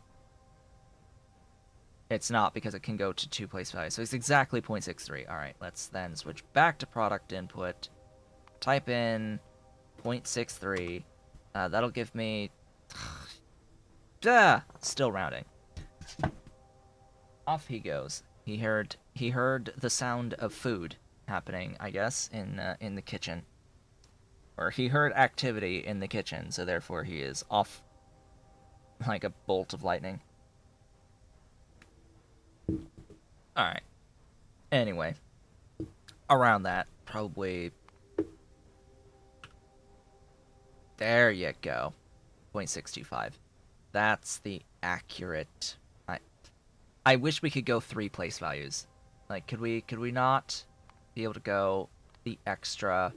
Speaker 1: It's not because it can go to 2 place values, so it's exactly 0.63. All right, let's then switch back to product input. Type in 0.63. That'll give me... still rounding. Off he goes. He heard the sound of food happening, I guess, in the kitchen. Or he heard activity in the kitchen, so therefore he is off like a bolt of lightning. Alright. Anyway. Around that, probably... There you go. 0.625. That's the accurate... I wish we could go 3 place values. Like, could we not be able to go the extra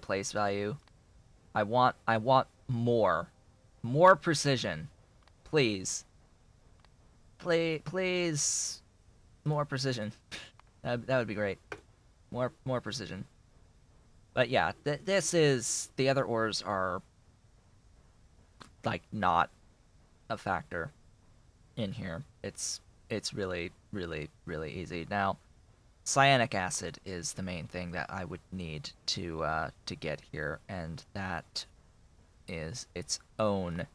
Speaker 1: place value? I want more precision, please. Please, more precision. That would be great. More precision. But yeah, this is, the other ores are like not a factor in here. It's really easy. Now, cyanic acid is the main thing that I would need to get here, and that is its own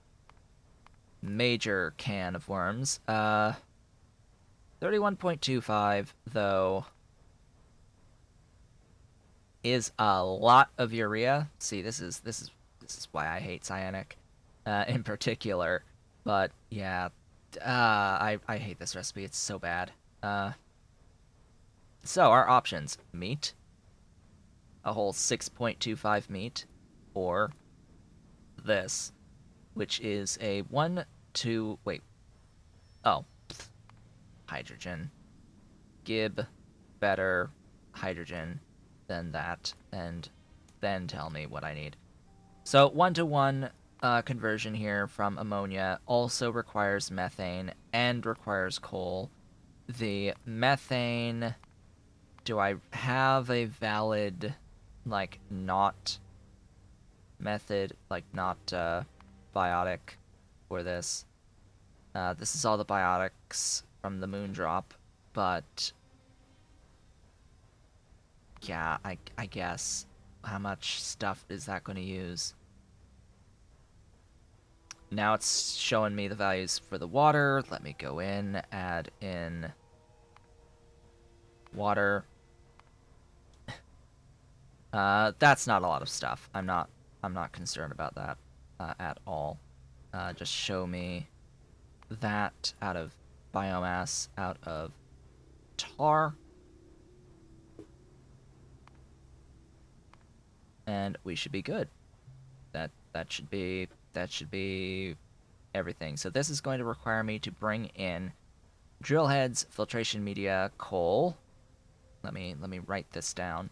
Speaker 1: major can of worms. 31.25 though is a lot of urea. See, this is why I hate cyanic in particular. But yeah, I hate this recipe. It's so bad. So our options: meat, a whole 6.25 meat, or this, which is a 1, 2, wait, oh, hydrogen. Gib better hydrogen than that, and then tell me what I need. So 1-to-1 conversion here from ammonia also requires methane and requires coal. The methane, do I have a valid, like, not method, like, not biotic for this? This is all the biotics from the moon drop, but yeah, I guess. How much stuff is that going to use? Now it's showing me the values for the water. Let me go in, add in water. That's not a lot of stuff. I'm not concerned about that at all. Just show me that out of biomass, out of tar, and we should be good. That should be everything. So this is going to require me to bring in drill heads, filtration media, coal. Let me write this down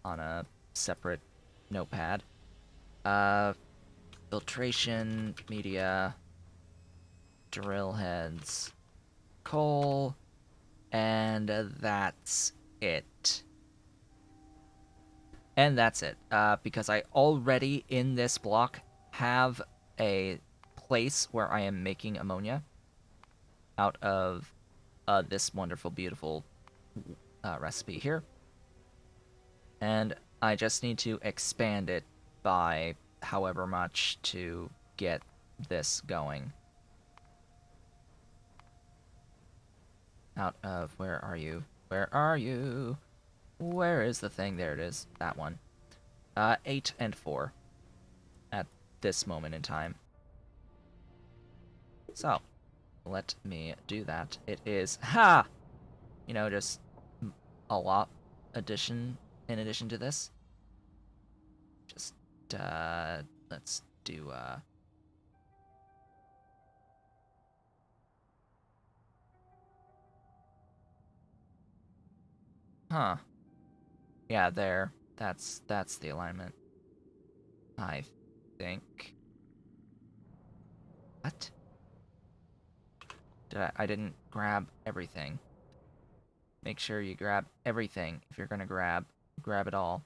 Speaker 1: on a separate notepad. Uh, filtration media, drill heads, coal, and that's it. And that's it. Because I already in this block have a place where I am making ammonia out of this wonderful, beautiful recipe here. And I just need to expand it by however much to get this going. Out of, where are you? Where are you? Where is the thing? There it is. That one. 8 and 4 at this moment in time. So, let me do that. It is, ha! Just a lot in addition to this. Just, let's do, huh. Yeah, there. That's the alignment. I think. What? I didn't grab everything. Make sure you grab everything. If you're gonna grab it all.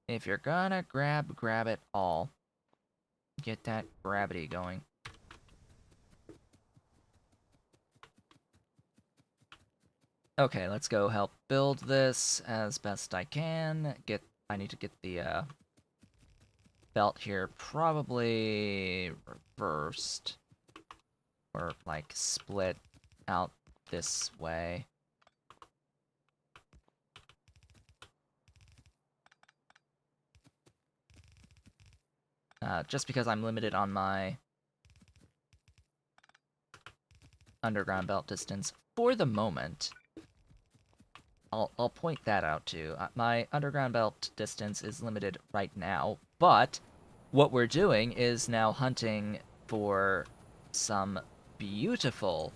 Speaker 1: If you're gonna grab it all. Get that gravity going. Okay, let's go help build this as best I can. I need to get the belt here probably reversed. Or like split out this way. Just because I'm limited on my underground belt distance for the moment. I'll point that out too. My underground belt distance is limited right now, but what we're doing is now hunting for some beautiful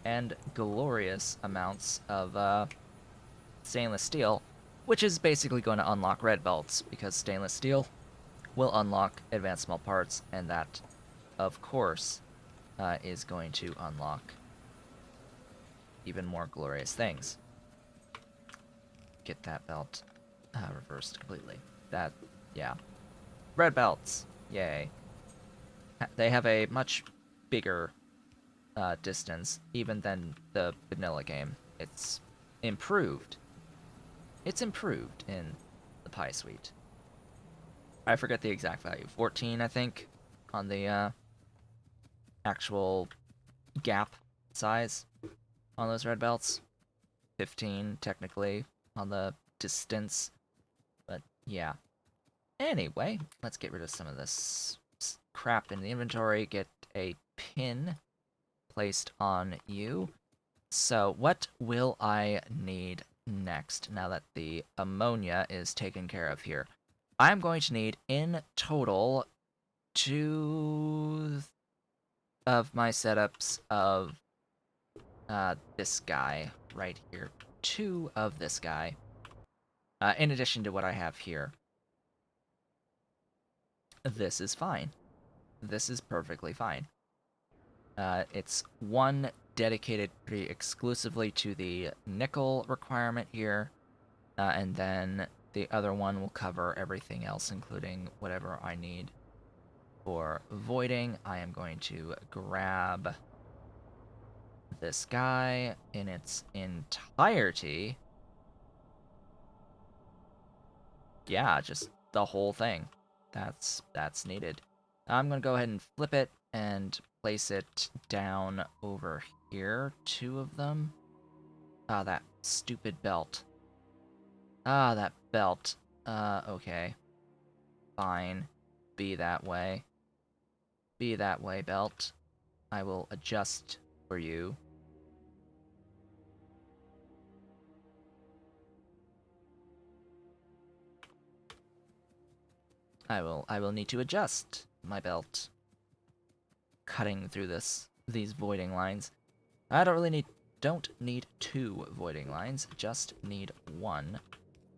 Speaker 1: and glorious amounts of stainless steel, which is basically going to unlock red belts, because stainless steel will unlock advanced small parts, and that, of course, is going to unlock even more glorious things. Get that belt reversed completely. Yeah. Red belts! Yay. They have a much bigger distance, even than the vanilla game. It's improved. It's improved in the Pi Suite. I forget the exact value. 14, I think, on the actual gap size on those red belts. 15, technically, on the distance. But, yeah. Anyway, let's get rid of some of this crap in the inventory. Get a pin placed on you. So, what will I need next now that the ammonia is taken care of here? I'm going to need, in total, 2 of my setups of this guy right here. 2 of this guy. In addition to what I have here. This is fine. This is perfectly fine. It's 1 dedicated pretty exclusively to the nickel requirement here, and then the other one will cover everything else, including whatever I need for voiding. I am going to grab this guy in its entirety. Yeah, just the whole thing. That's needed. I'm gonna go ahead and flip it and place it down over here. 2 of them. Ah, that stupid belt. Ah, that belt. Okay. Fine. Be that way. Be that way, belt. I will adjust for you. I will need to adjust my belt. Cutting through these voiding lines. I don't need 2 voiding lines, just need 1.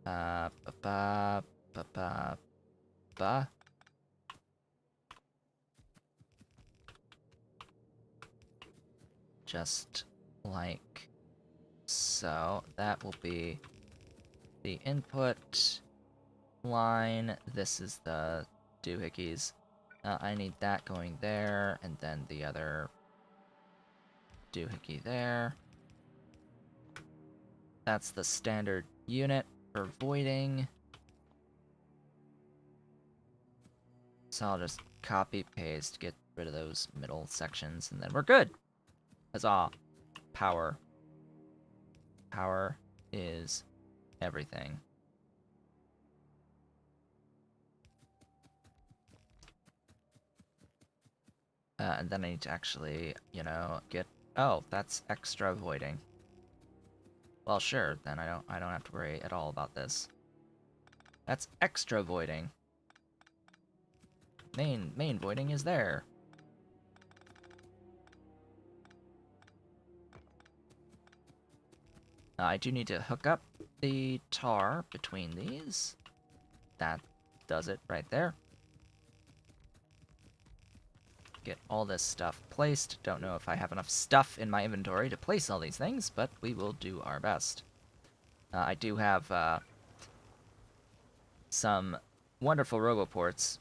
Speaker 1: Ba ba ba ba ba. Just like so. That will be the input line. This is the doohickeys. I need that going there, and then the other doohickey there. That's the standard unit for voiding. So I'll just copy, paste, get rid of those middle sections, and then we're good. Huzzah. Power. Power is everything. And then I need to actually, get... Oh, that's extra voiding. Well, sure, then I don't have to worry at all about this. That's extra voiding. Main voiding is there. I do need to hook up the tar between these. That does it right there. Get all this stuff placed. Don't know if I have enough stuff in my inventory to place all these things, but we will do our best. I do have some wonderful roboports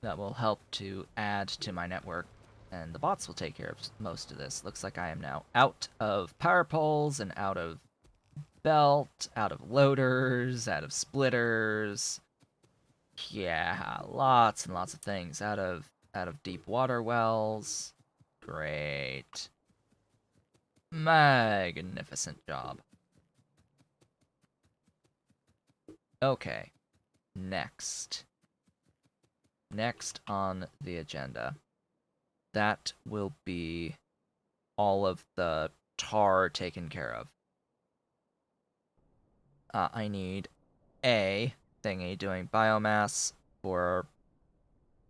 Speaker 1: that will help to add to my network, and the bots will take care of most of this. Looks like I am now out of power poles and out of belt, out of loaders, out of splitters. Yeah, lots and lots of things. Out of deep water wells. Great. Magnificent job. Okay. Next. Next on the agenda. That will be all of the tar taken care of. I need a thingy doing biomass for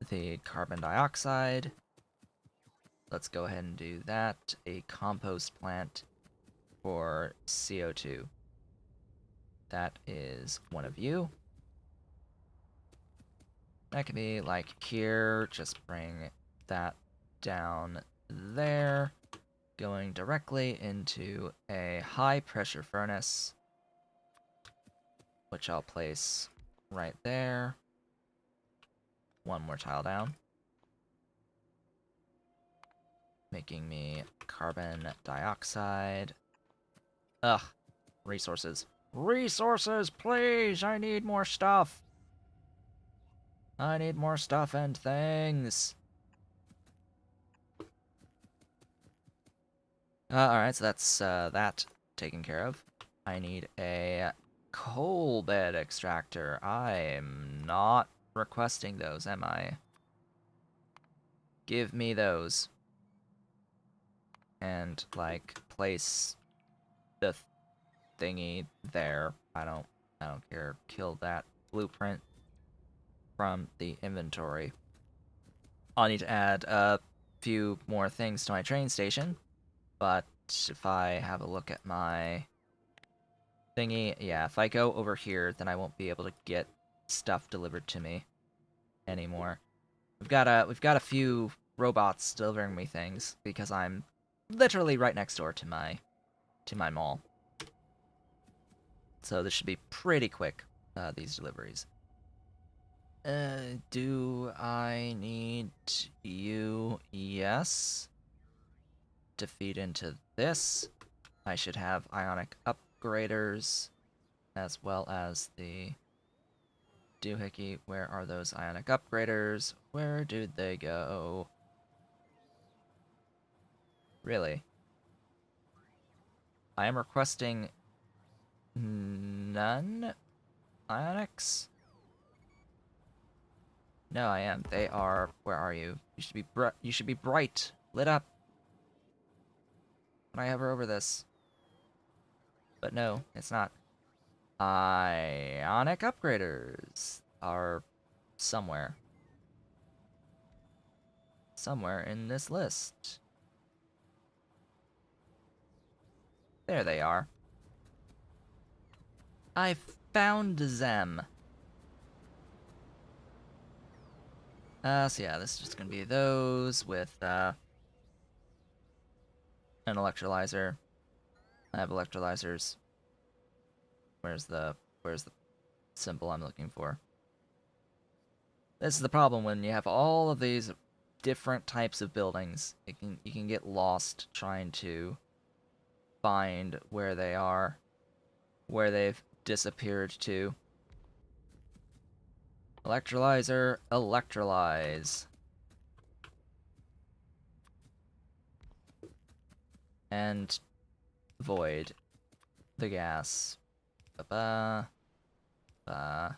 Speaker 1: the carbon dioxide. Let's go ahead and do that. A compost plant for CO2. That is one of you. That can be like here. Just bring that down there. Going directly into a high pressure furnace, which I'll place right there. One more tile down. Making me carbon dioxide. Ugh. Resources. Resources, please! I need more stuff! I need more stuff and things! Alright, so that's that taken care of. I need a coal bed extractor. I'm not requesting those, am I? Give me those. And, like, place the thingy there. I don't care. Kill that blueprint from the inventory. I'll need to add a few more things to my train station, but if I have a look at my thingy, yeah, if I go over here, then I won't be able to get stuff delivered to me anymore. We've got a few robots delivering me things because I'm literally right next door to my mall. So this should be pretty quick, these deliveries. Do I need you? Yes. to feed into this. I should have ionic upgraders, as well as the doohickey. Where are those ionic upgraders? Where did they go? Really? I am requesting none ionics? No, I am. They are. Where are you? You should be bright, lit up. When I hover over this, but no, it's not. Ionic upgraders are somewhere. Somewhere in this list. There they are. I found them. So yeah, this is just gonna be those with, an electrolyzer. I have electrolyzers. Where's the symbol I'm looking for? This is the problem when you have all of these different types of buildings. You can get lost trying to find where they are, where they've disappeared to. Electrolyzer, electrolyze. And void the gas. Ba-ba. Ba.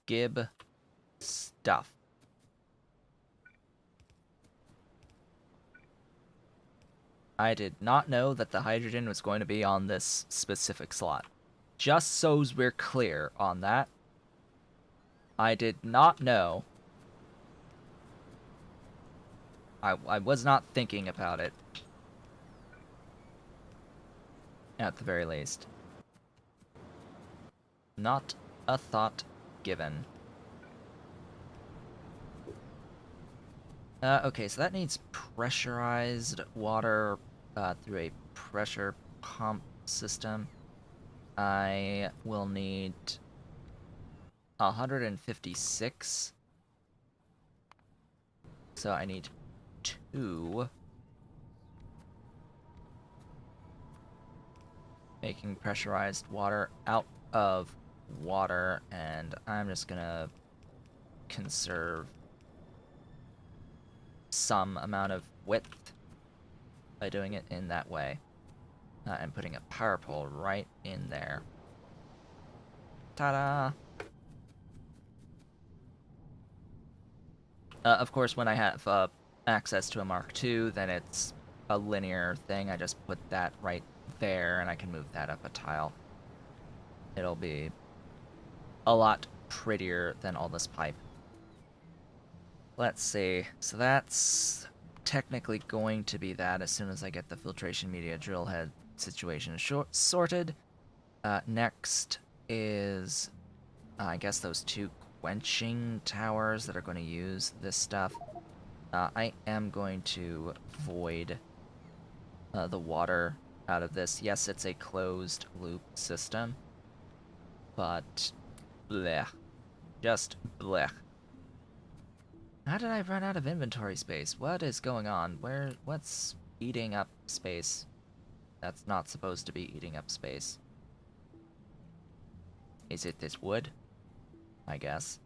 Speaker 1: Gib stuff. I did not know that the hydrogen was going to be on this specific slot. Just so we're clear on that. I did not know. I was not thinking about it. At the very least. Not a thought given. Okay, so that needs pressurized water through a pressure pump system. I will need 156. So I need 2. Making pressurized water out of water, and I'm just gonna conserve some amount of width by doing it in that way. And putting a power pole right in there. Ta-da! Of course, when I have access to a Mark II, then it's a linear thing. I just put that right there, and I can move that up a tile. It'll be a lot prettier than all this pipe. Let's see. So that's technically going to be that as soon as I get the filtration media drill head situation sorted. Next is, I guess, those 2 quenching towers that are going to use this stuff. I am going to void the water out of this. Yes, it's a closed loop system, but blech. Just blech. How did I run out of inventory space? What is going on? What's eating up space? That's not supposed to be eating up space. Is it this wood? I guess.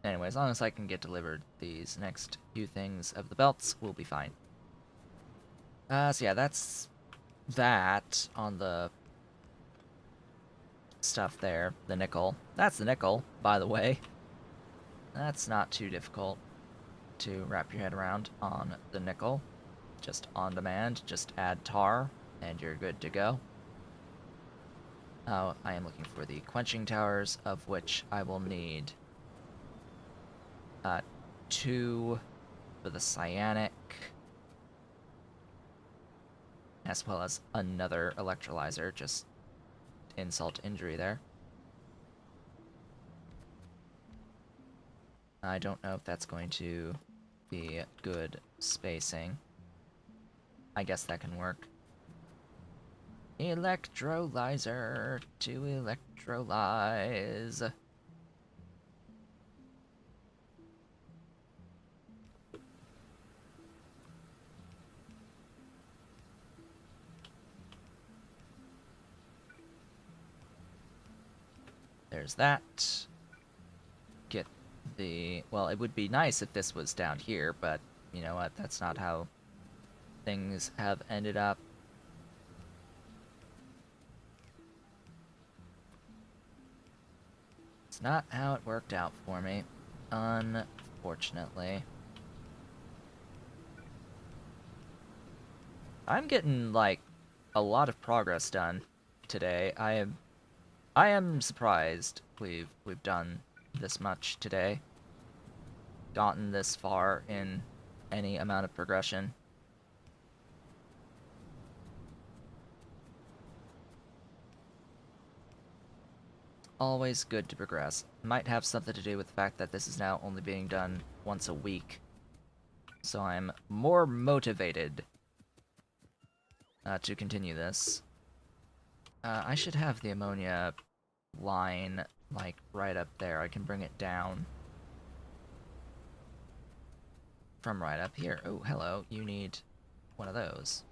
Speaker 1: Anyway, as long as I can get delivered these next few things of the belts, we'll be fine. So yeah, that's that on the stuff there. The nickel. That's the nickel, by the way. That's not too difficult to wrap your head around on the nickel. Just on demand, just add tar, and you're good to go. I am looking for the quenching towers, of which I will need 2 for the cyanic, as well as another electrolyzer, just insult to injury there. I don't know if that's going to be good spacing. I guess that can work. Electrolyzer to electrolyze. There's that. Get the... Well, it would be nice if this was down here, but you know what? That's not how things have ended up. It's not how it worked out for me, unfortunately. I'm getting, like, a lot of progress done today. I am surprised we've done this much today. Gotten this far in any amount of progression. Always good to progress. Might have something to do with the fact that this is now only being done once a week. So I'm more motivated to continue this. I should have the ammonia line, like, right up there. I can bring it down from right up here. Oh, hello. You need one of those.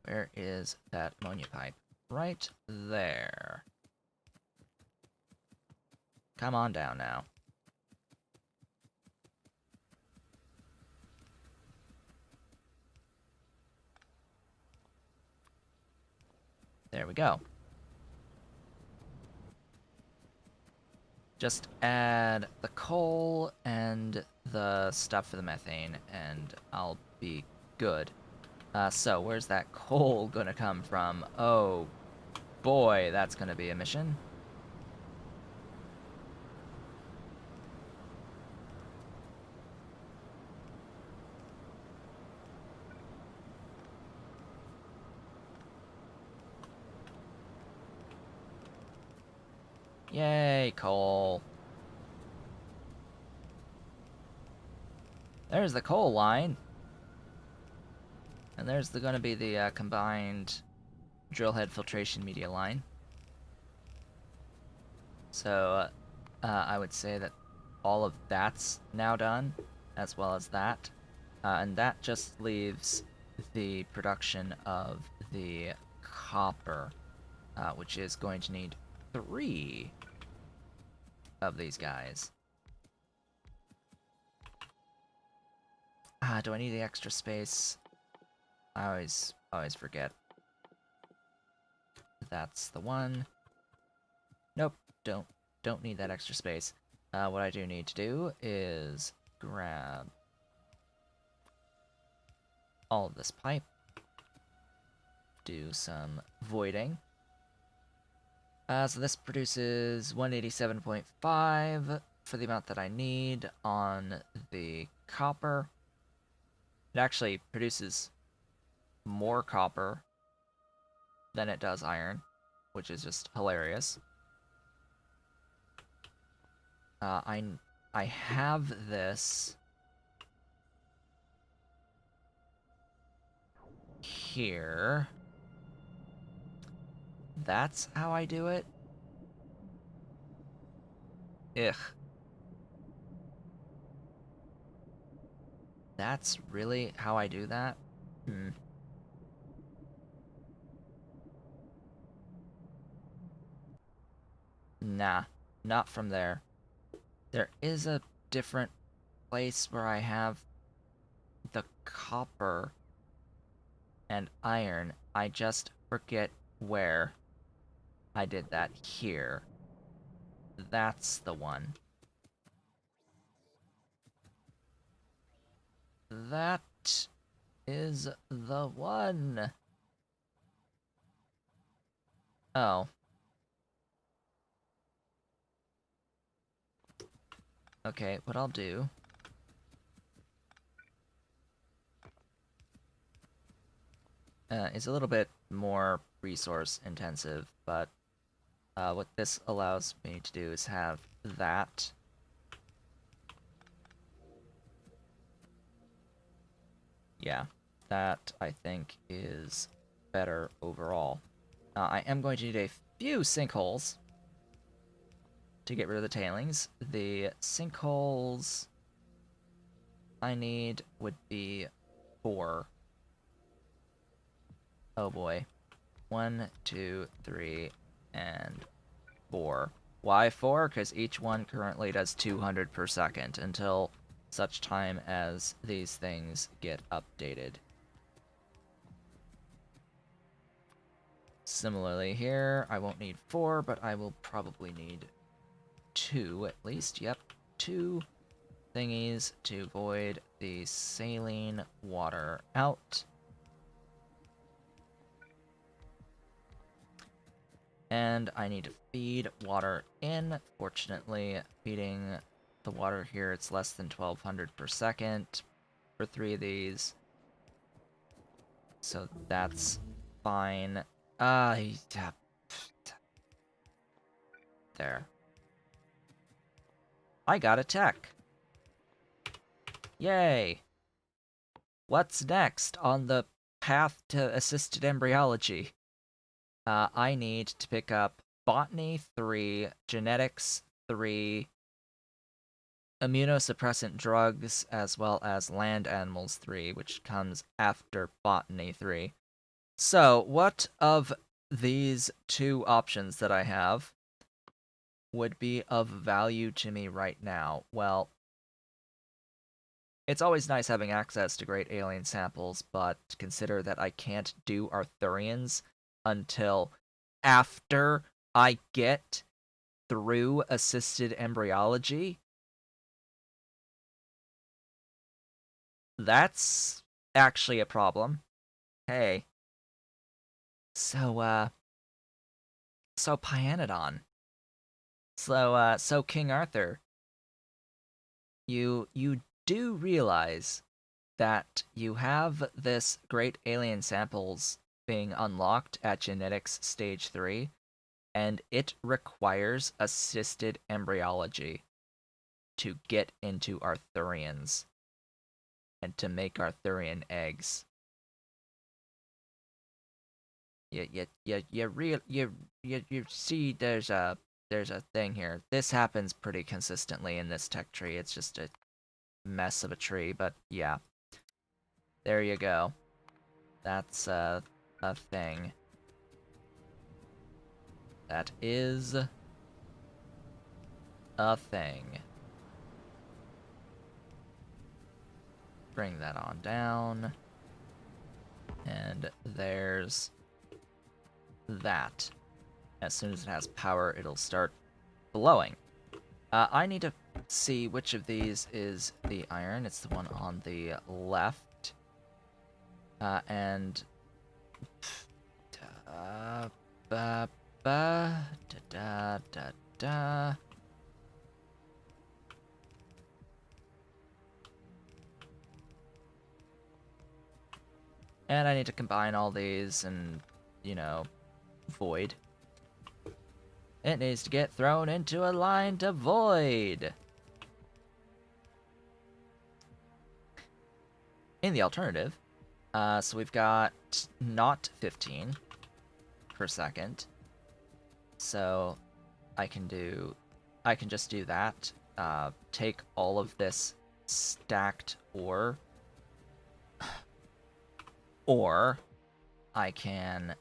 Speaker 1: Where is that ammonia pipe? Right there. Come on down now. There we go. Just add the coal and the stuff for the methane, and I'll be good. So where's that coal gonna come from? Oh boy, that's gonna be a mission. Yay, coal. There's the coal line. And there's gonna be the combined drill head filtration media line. So I would say that all of that's now done, as well as that. And that just leaves the production of the copper, which is going to need 3 of these guys. Do I need the extra space? I always forget. That's the one. Nope, don't need that extra space. What I do need to do is grab all of this pipe, do some voiding. So this produces 187.5 for the amount that I need on the copper. It actually produces more copper than it does iron, which is just hilarious. I have this here. That's how I do it? Ugh. That's really how I do that? Nah, not from there. There is a different place where I have the copper and iron. I just forget where I did that here. That's the one. That is the one. Oh. Okay, what I'll do is a little bit more resource intensive, but what this allows me to do is have that. Yeah. That, I think, is better overall. I am going to need a few sinkholes to get rid of the tailings. The sinkholes I need would be 4. Oh boy. 1, 2, 3, and 4. Why 4? Because each one currently does 200 per second until such time as these things get updated. Similarly here, I won't need 4, but I will probably need 2 at least. Yep, 2 thingies to void the saline water out. And I need to feed water in. Fortunately, feeding the water here, it's less than 1200 per second for 3 of these. So that's fine. There. I got a tech. Yay! What's next on the path to assisted embryology? I need to pick up Botany 3, Genetics 3, Immunosuppressant Drugs, as well as Land Animals 3, which comes after Botany 3. So, what of these 2 options that I have would be of value to me right now? Well, it's always nice having access to great alien samples, but consider that I can't do Arthurians until after I get through assisted embryology. That's actually a problem. Hey. So Pyanodon. So King Arthur, you do realize that you have this great alien samples being unlocked at genetics stage 3, and it requires assisted embryology to get into Arthurians and to make Arthurian eggs. You see there's a thing here. This happens pretty consistently in this tech tree. It's just a mess of a tree, but yeah. There you go. That's a thing. That is a thing. Bring that on down. And there's that. As soon as it has power, it'll start glowing. I need to see which of these is the iron. It's the one on the left. And... da da da da. And I need to combine all these and, you know, void. It needs to get thrown into a line to void. In the alternative, so we've got not 15 per second. So I can just do that. Take all of this stacked ore. Or I can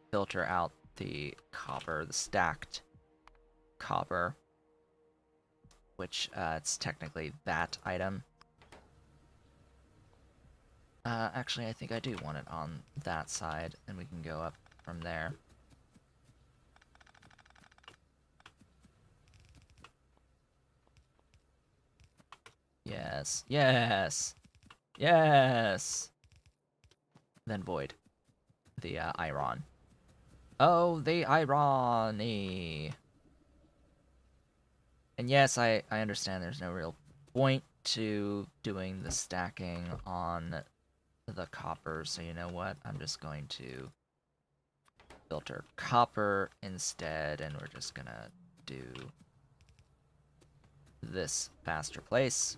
Speaker 1: filter out the copper, the stacked copper, which it's technically that item. Actually, I think I do want it on that side, and we can go up from there. Yes, yes, yes! Then void. The iron. Oh, the irony! And yes, I understand there's no real point to doing the stacking on the copper, so you know what? I'm just going to filter copper instead, and we're just gonna do this faster place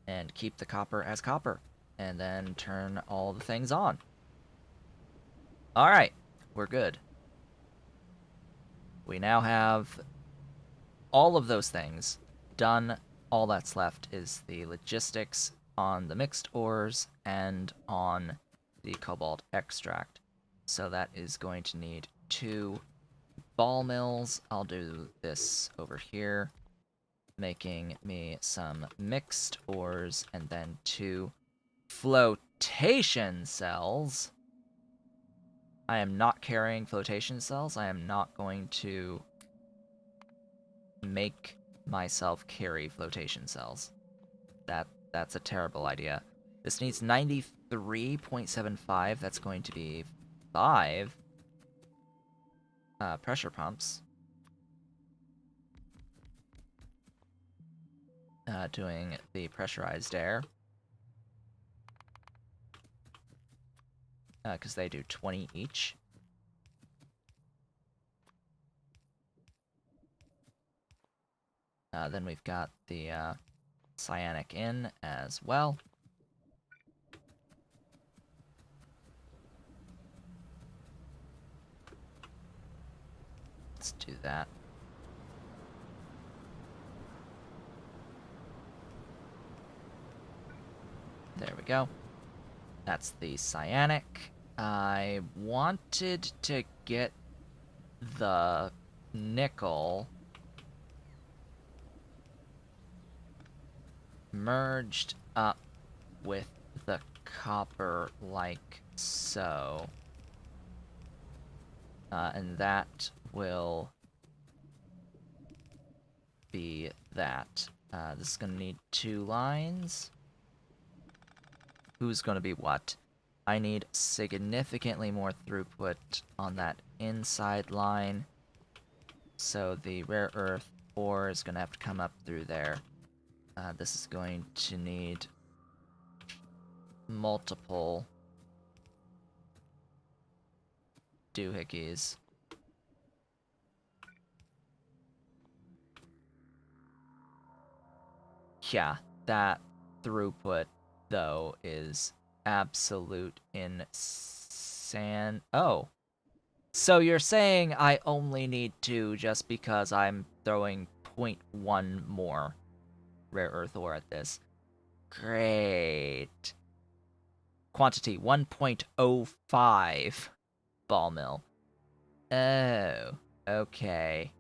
Speaker 1: and keep the copper as copper. and then turn all the things on. Alright, we're good. We now have all of those things done. All that's left is the logistics on the mixed ores and on the cobalt extract. So that is going to need 2 ball mills. I'll do this over here, making me some mixed ores, and then 2 flotation cells. I am not carrying flotation cells. I am not going to make myself carry flotation cells. That's a terrible idea. This needs 93.75. That's going to be 5 pressure pumps. Doing the pressurized air. Because they do 20 each. Then we've got the cyanic in as well. Let's do that. There we go. That's the cyanic. I wanted to get the nickel merged up with the copper like so. And that will be that. This is going to need 2 lines. Who's going to be what? I need significantly more throughput on that inside line. So the rare earth ore is going to have to come up through there. This is going to need multiple doohickeys. Yeah, that throughput, though, is absolute Oh. So you're saying I only need 2 just because I'm throwing 0.1 more rare earth ore at this. Great. Quantity 1.05 ball mill. Oh, okay.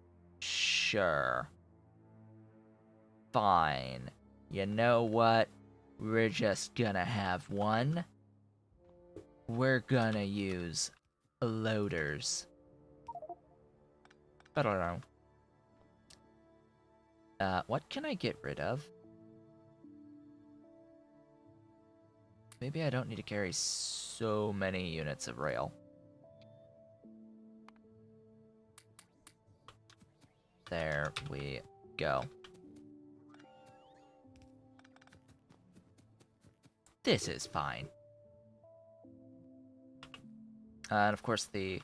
Speaker 1: Sure. Fine. You know what? We're just gonna have 1. We're gonna use loaders. I don't know. What can I get rid of? Maybe I don't need to carry so many units of rail. There we go. This is fine. And of course the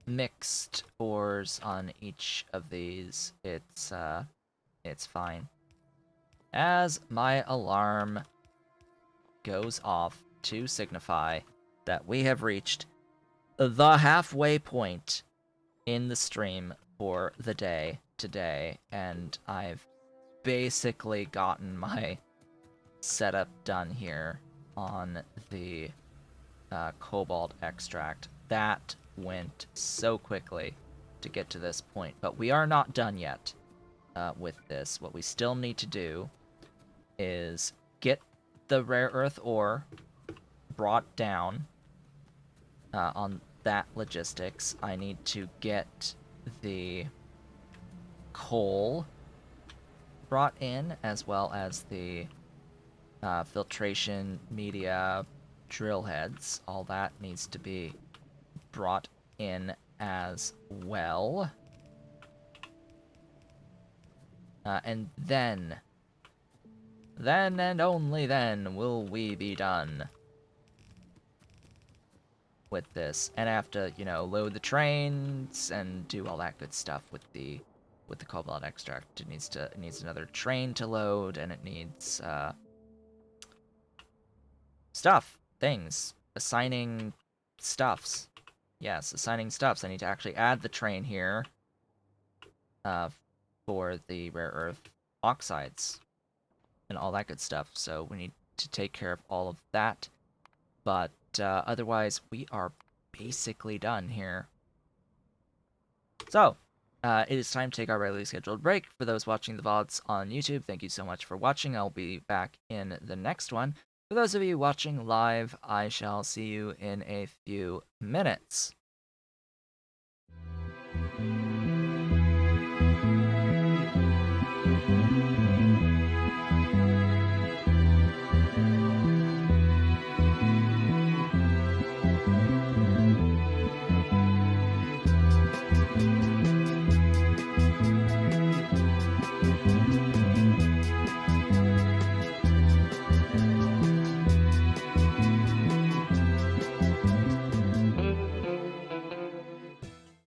Speaker 1: mixed ores on each of these, it's fine. As my alarm goes off to signify that we have reached the halfway point in the stream for the day today, and I've basically gotten my setup done here on the cobalt extract. That went so quickly to get to this point, but we are not done yet with this. What we still need to do is get the rare earth ore brought down on that logistics. I need to get the coal brought in, as well as the filtration media drill heads. All that needs to be brought in as well. And then and only then will we be done with this. And I have to, you know, load the trains and do all that good stuff with the cobalt extract. It needs another train to load, and it needs things, assigning stuffs. Yes, assigning stuffs. I need to actually add the train here uh, for the rare earth oxides and all that good stuff. So we need to take care of all of that. But otherwise, we are basically done here. So, it is time to take our regularly scheduled break. For those watching the VODs on YouTube, thank you so much for watching. I'll be back in the next one. For those of you watching live, I shall see you in a few minutes.